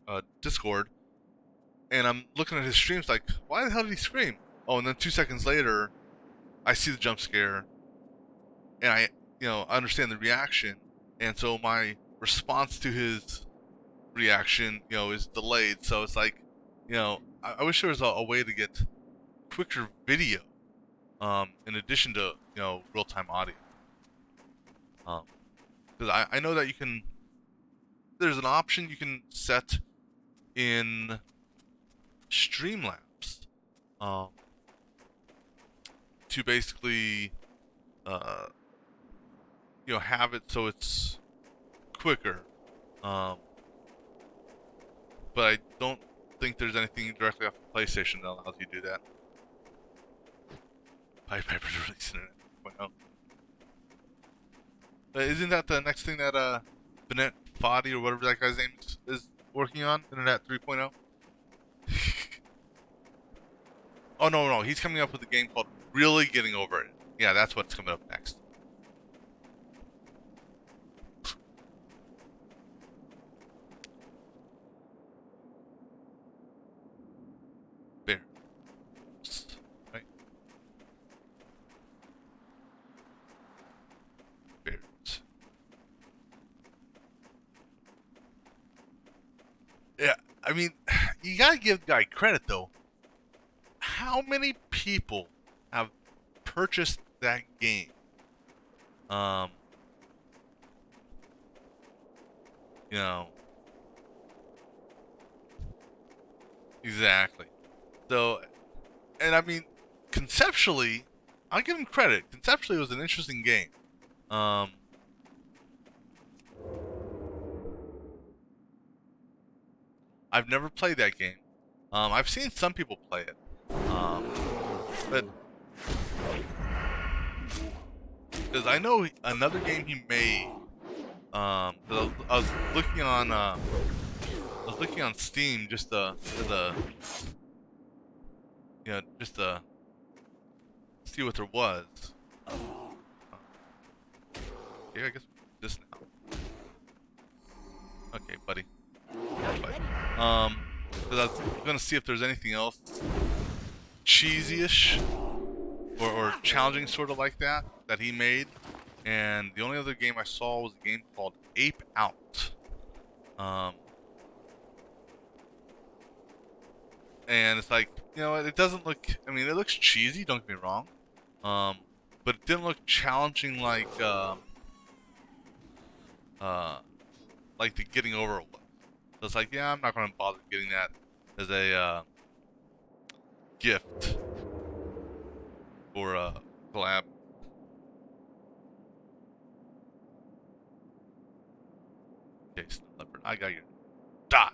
C: and I'm looking at his streams like, why the hell did he scream? Oh, and then 2 seconds later, I see the jump scare, and I understand the reaction, and so my response to his reaction, is delayed. So it's like, I wish there was a way to get quicker video, in addition to real-time audio. Because I know that you can. There's an option you can set in Streamlabs to basically have it so it's quicker. But I don't think there's anything directly off the PlayStation that allows you to do that. Pied Piper's releasing it at 2.0. Isn't that the next thing that Bennett Foddy or whatever that guy's name is working on? Internet 3.0? Oh no, he's coming up with a game called Really Getting Over It. Yeah, that's what's coming up next. mean, you gotta give the guy credit though. How many people have purchased that game? You know, exactly. So, and I mean, conceptually, I'll give him credit. Conceptually, it was an interesting game. I've never played that game. I've seen some people play it. But because I know another game he made. 'Cause I was looking on Steam just just to see what there was. Yeah, I guess this now. Okay, buddy. Bye. Because I was gonna see if there's anything else cheesy-ish or challenging, sort of like that he made. And the only other game I saw was a game called Ape Out. And it's like, it doesn't look. I mean, it looks cheesy. Don't get me wrong. But it didn't look challenging like the getting over it was. So it's like, yeah, I'm not gonna bother getting that as a gift or a collab. Okay, Snow Leopard, I got you. Die.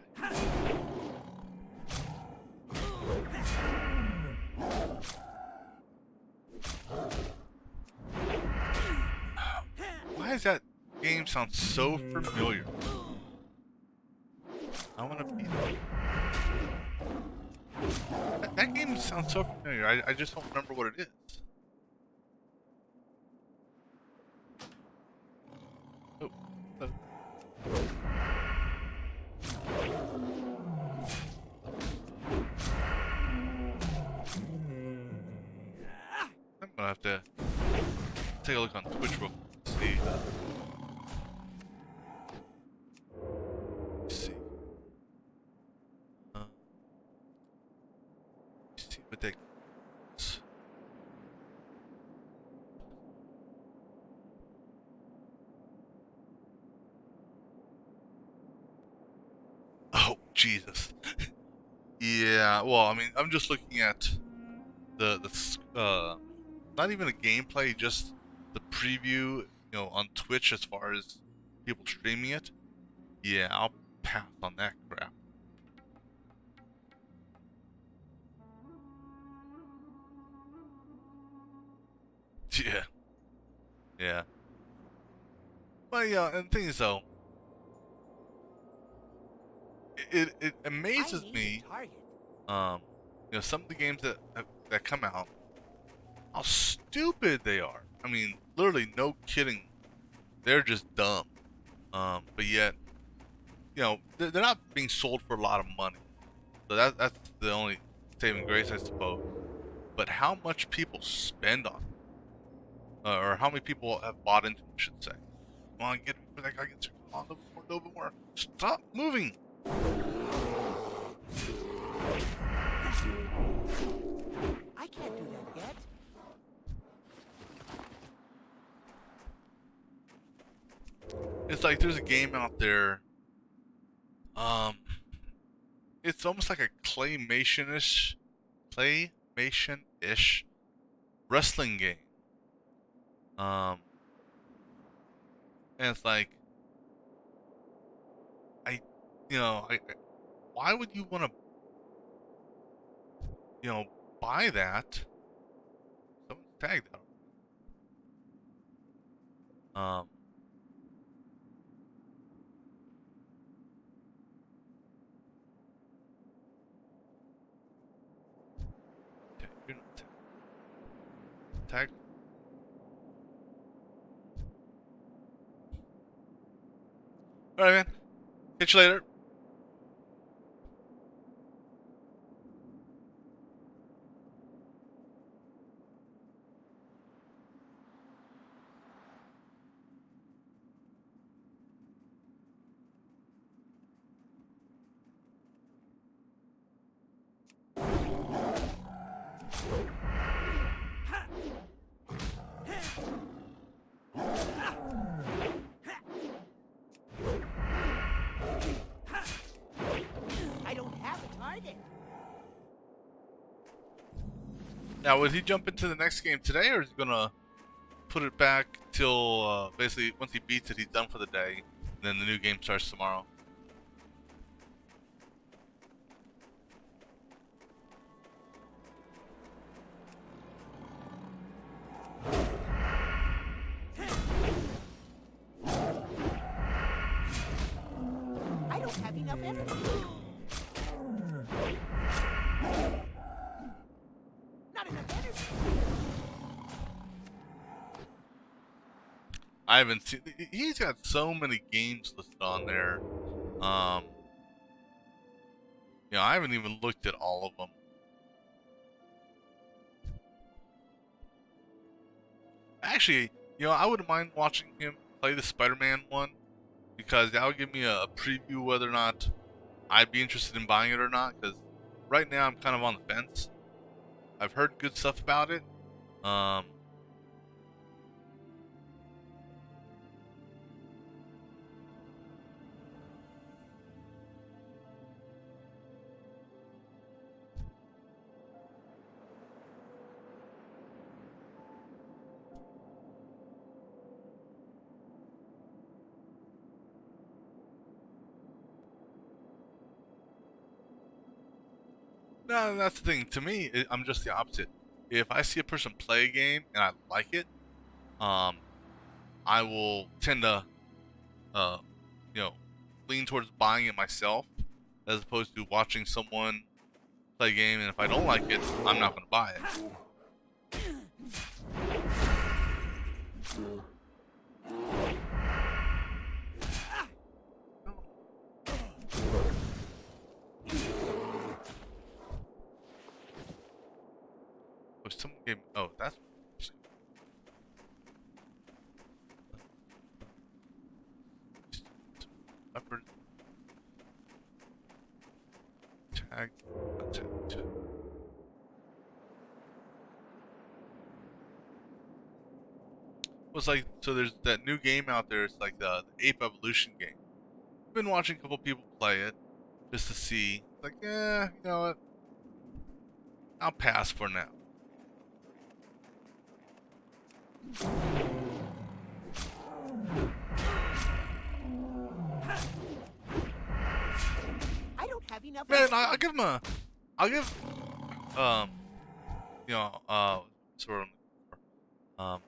C: Why does that game sound so familiar? I want to beat it. That game sounds so familiar. I just don't remember what it is. Oh. I'm gonna have to take a look on Twitch real quick to see. Let's see. Let's see what that is. Oh, Jesus. Yeah, well, I mean, I'm just looking at the not even a gameplay, just the preview, on Twitch as far as people streaming it. Yeah, I'll pass on that crap. Yeah. Yeah. Well, yeah, and the thing is though, it amazes me, some of the games that come out, how stupid they are. I mean, literally, no kidding. They're just dumb. But yet, they're not being sold for a lot of money. So that's the only saving grace, I suppose. But how much people spend on it, or how many people have bought into it, I should say. Come on, get for that guy gets on a little bit more. Stop moving.
D: I can't do that yet.
C: It's like there's a game out there. It's almost like a claymation-ish wrestling game. And it's like, why would you want to, buy that? Someone tagged that. Okay, you're not tagged. Alright, man. Catch you later. Now, would he jump into the next game today, or is he gonna put it back till basically once he beats it, he's done for the day, and then the new game starts tomorrow?
D: I don't have enough energy. Not enough energy.
C: I haven't seen. He's got so many games listed on there. I haven't even looked at all of them. Actually, I wouldn't mind watching him play the Spider-Man one because that would give me a preview whether or not I'd be interested in buying it or not. Because right now I'm kind of on the fence. I've heard good stuff about it. No, that's the thing. To me, I'm just the opposite. If I see a person play a game and I like it, I will tend to, uh, lean towards buying it myself, as opposed to watching someone play a game, and if I don't like it, I'm not going to buy it. Oh, someone gave me, oh, that's leopard tag attempt. Was like, so there's that new game out there. It's like the Ape Evolution game. I've been watching a couple people play it just to see. Like, yeah, you know what? I'll pass for now.
D: I don't have enough
C: Man,
D: energy.
C: I'll give him a. I'll give. Sort of.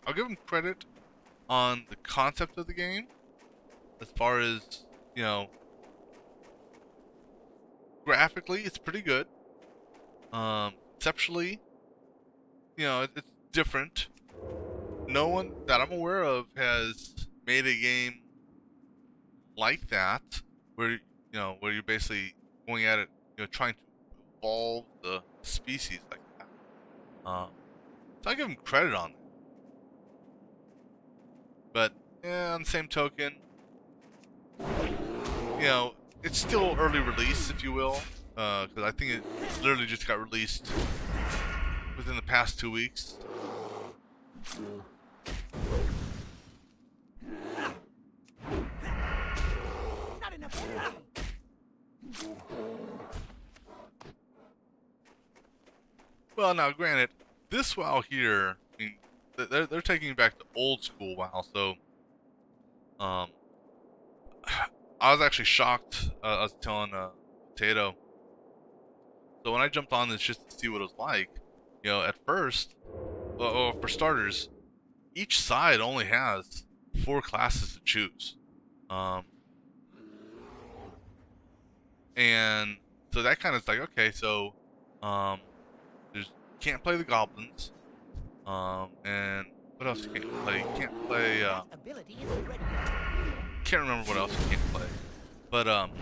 C: I'll give him credit on the concept of the game, as far as graphically, it's pretty good. Conceptually, it's different. No one that I'm aware of has made a game like that, where you're basically going at it, trying to evolve the species like that. So I give him credit on it. But on the same token, it's still early release, if you will, because I think it literally just got released within the past 2 weeks.
D: Not enough energy.
C: Well, now granted, this WoW here, I mean, they're taking back to old school WoW, so I was actually shocked. I was telling Potato. So when I jumped on this just to see what it was like, at first, well, for starters, each side only has 4 classes to choose. And so that kind of is like, okay, so there's can't play the goblins. And what else you can't play? You can't play
D: Ability isn't ready yet.
C: can't remember what else you can't play. But and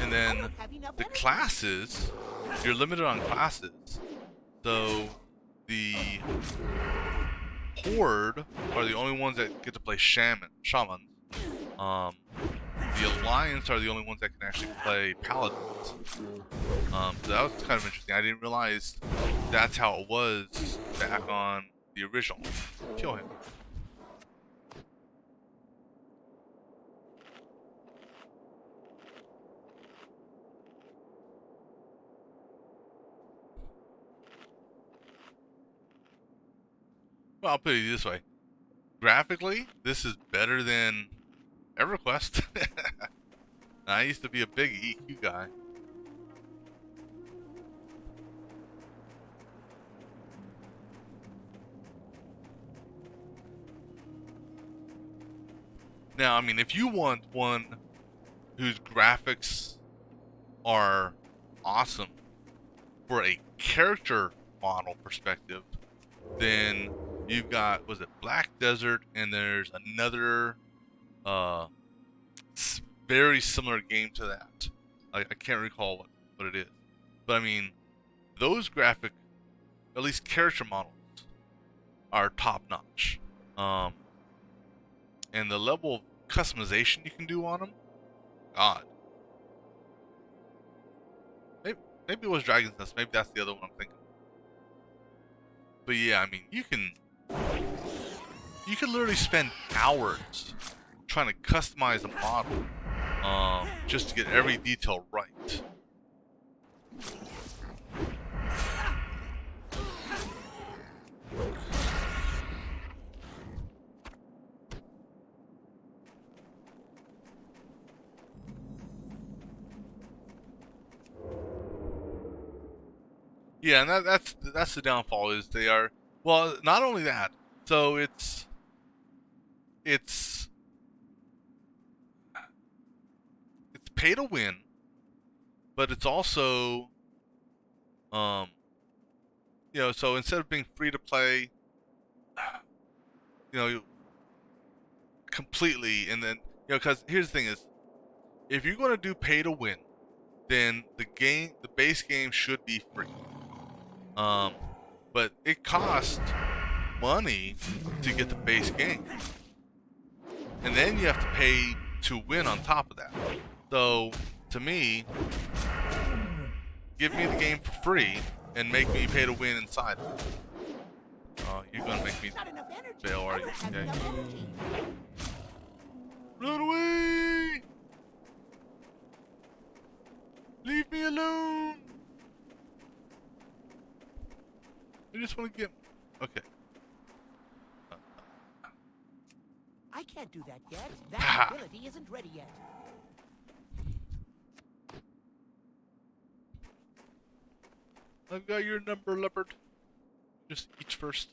D: I
C: then
D: don't have enough
C: the
D: energy.
C: classes, you're limited on classes. So the Horde are the only ones that get to play shamans. The Alliance are the only ones that can actually play paladins. So that was kind of interesting. I didn't realize that's how it was back on the original. Kill him. Well, I'll put it this way. Graphically, this is better than EverQuest. I used to be a big EQ guy. Now, I mean, if you want one whose graphics are awesome for a character model perspective, then you've got, was it Black Desert, and there's another very similar game to that. I can't recall what it is. But I mean, those graphic, at least character models, are top notch. And the level of customization you can do on them, God. Maybe it was Dragon's Nest. Maybe that's the other one I'm thinking. But yeah, I mean, you can literally spend hours trying to customize a model, just to get every detail right. Yeah, and that's the downfall, is they are, well, not only that. So it's pay to win, but it's also so instead of being free to play, completely, and then because here's the thing is, if you're going to do pay to win, then the base game should be free. But it costs money to get the base game, and then you have to pay to win on top of that. So to me, give me the game for free and make me pay to win inside of it. You're gonna make me fail, are you? Okay. Run away! Leave me alone! I just want to get... Okay.
D: I can't do that yet. That ability isn't ready yet.
C: I've got your number, leopard. Just eat first.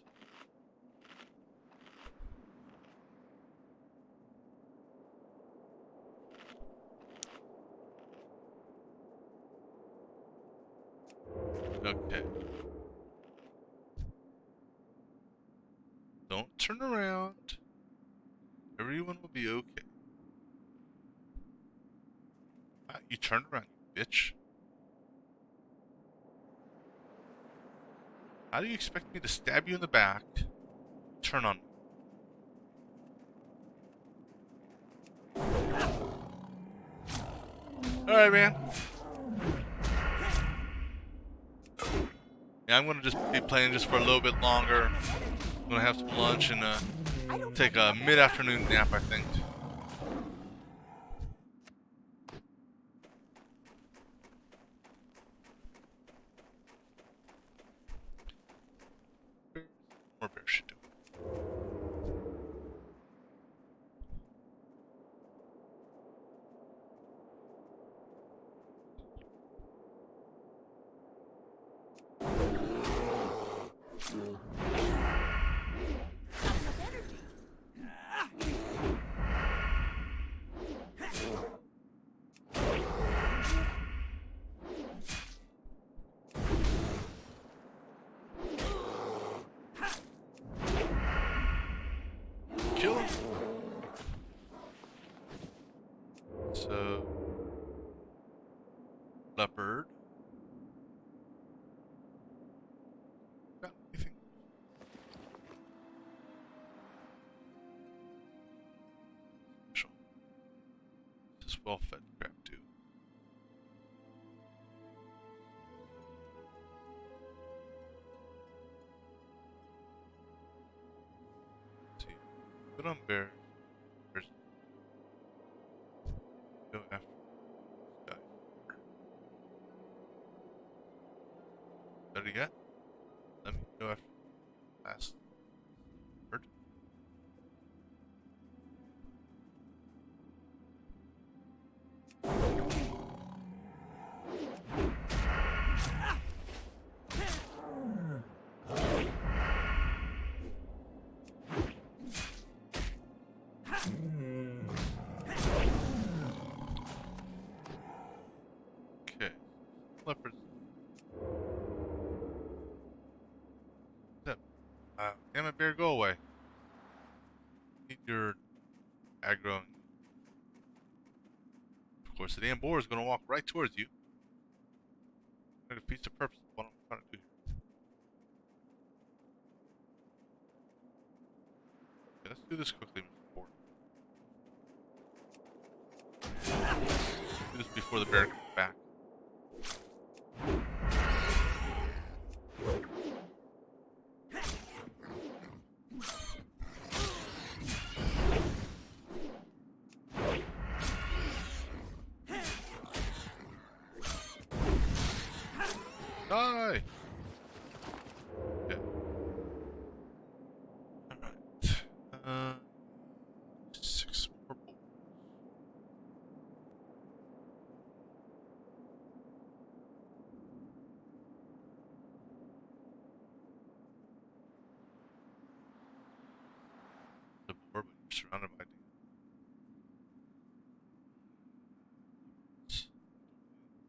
C: Okay. Don't turn around. Everyone will be okay. You turned around, you bitch. How do you expect me to stab you in the back? Turn on me. Alright, man. Yeah, I'm gonna just be playing just for a little bit longer. I'm gonna have some lunch and take a mid-afternoon nap, I think. More bears should do. Kill him. So, leopard. Got anything? Special. This is well-fed crap too. Let's see. Put on bear. Bears. Go after this guy. Better yet, let me go after last. Damn it, bear, go away. Need your aggro. Of course, the damn boar is going to walk right towards you. It defeats the purpose of what I'm trying to do here. Okay, let's do this quickly, Mr. Boar. Do this before the bear comes back. Die! Okay. Alright. 6 more bolts. The boar, but you're surrounded by demons.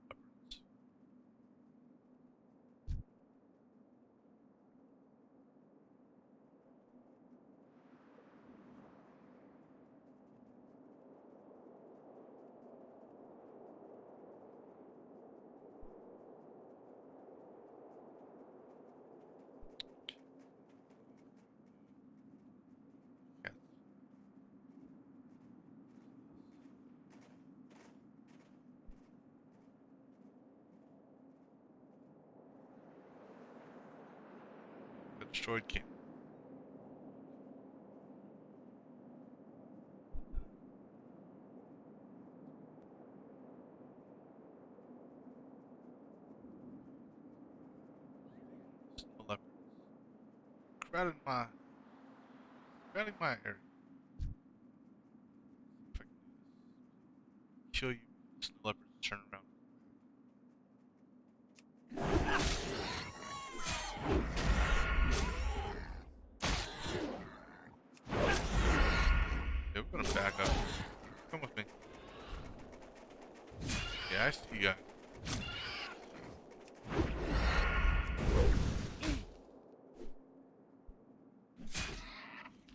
C: Leopards. Cats. The destroyed camp. Snow leopards. Crowding my area. If I can do this. Kill you. Snow leopards turn around. Yeah, we're gonna back up. Come with me. Yeah, I see you guys.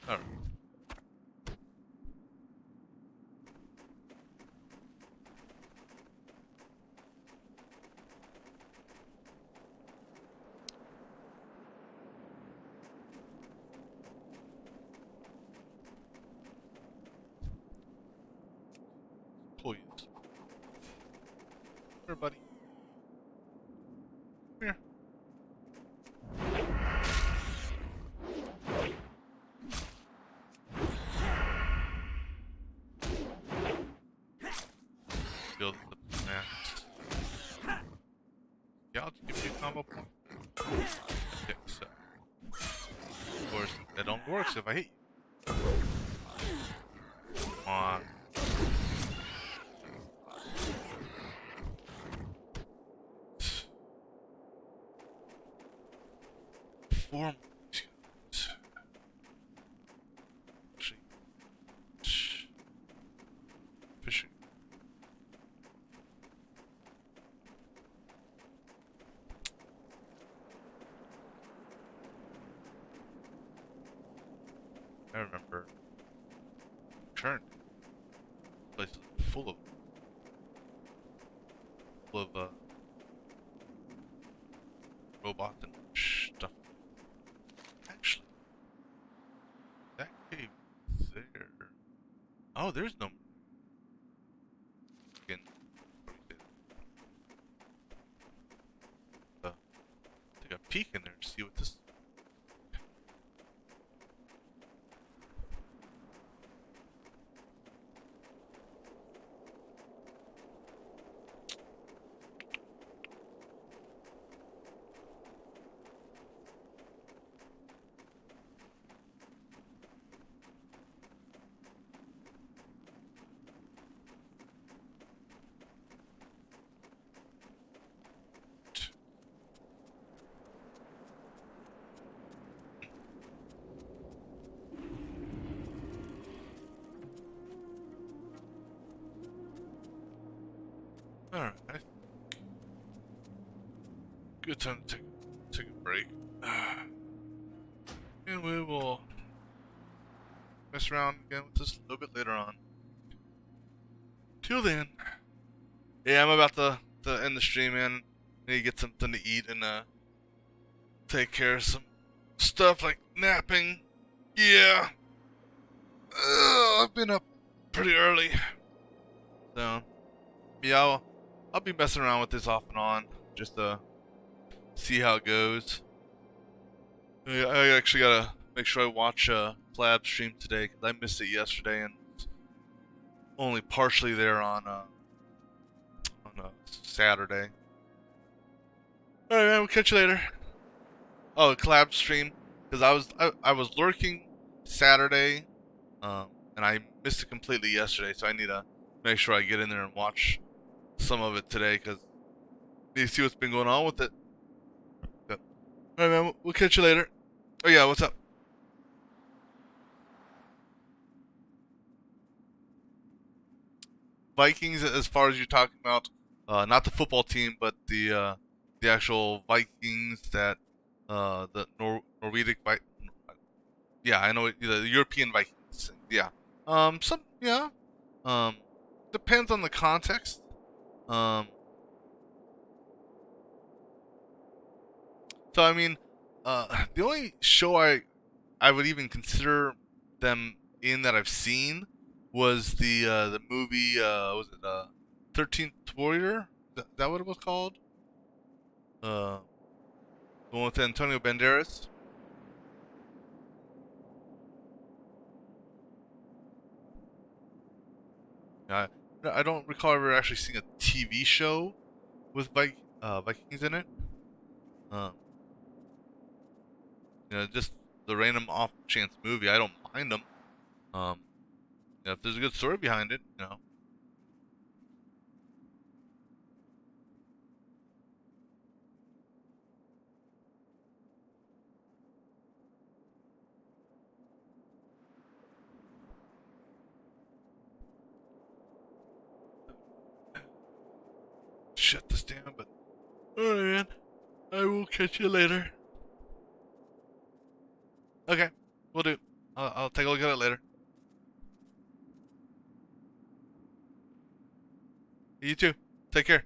C: Alright. Pull you this way. Here, buddy. Come here. Build the max. Yeah, I'll just give you a combo point. Okay, so. Of course, that only works if I hit you. Come on. Four more. Actually, fishing. I remember current place is full of robots and stuff. Actually, that cave is there. Oh, there's no. Again, what do you say? Take a peek in there to see what this. Alright. Good time to take a break. And we will mess around again with this a little bit later on. Till then, yeah, I'm about to end the stream, man. I need to get something to eat and take care of some stuff like napping. Yeah. I've been up pretty early. So, yeah, I'll be messing around with this off and on just to see how it goes. I actually gotta make sure I watch Flab's stream today because I missed it yesterday and was only partially there on Saturday. Alright, man, we'll catch you later. Oh, collab stream because I was lurking Saturday, and I missed it completely yesterday, so I need to make sure I get in there and watch some of it today because I need to see what's been going on with it. Yep. Alright, man, we'll catch you later. Oh yeah, what's up? Vikings, as far as you're talking about, not the football team, but the actual Vikings that the Norwegian yeah, I know the European Vikings. Yeah, yeah, depends on the context. So I mean, the only show I would even consider them in that I've seen was the movie was it 13th Warrior? Is that what it was called? The one with Antonio Banderas. Yeah, I don't recall ever actually seeing a TV show with Vikings in it. Just the random off chance movie. I don't mind them. If there's a good story behind it, Shut this down, but alright, man. I will catch you later. Okay, we'll do. I'll take a look at it later. You too. Take care.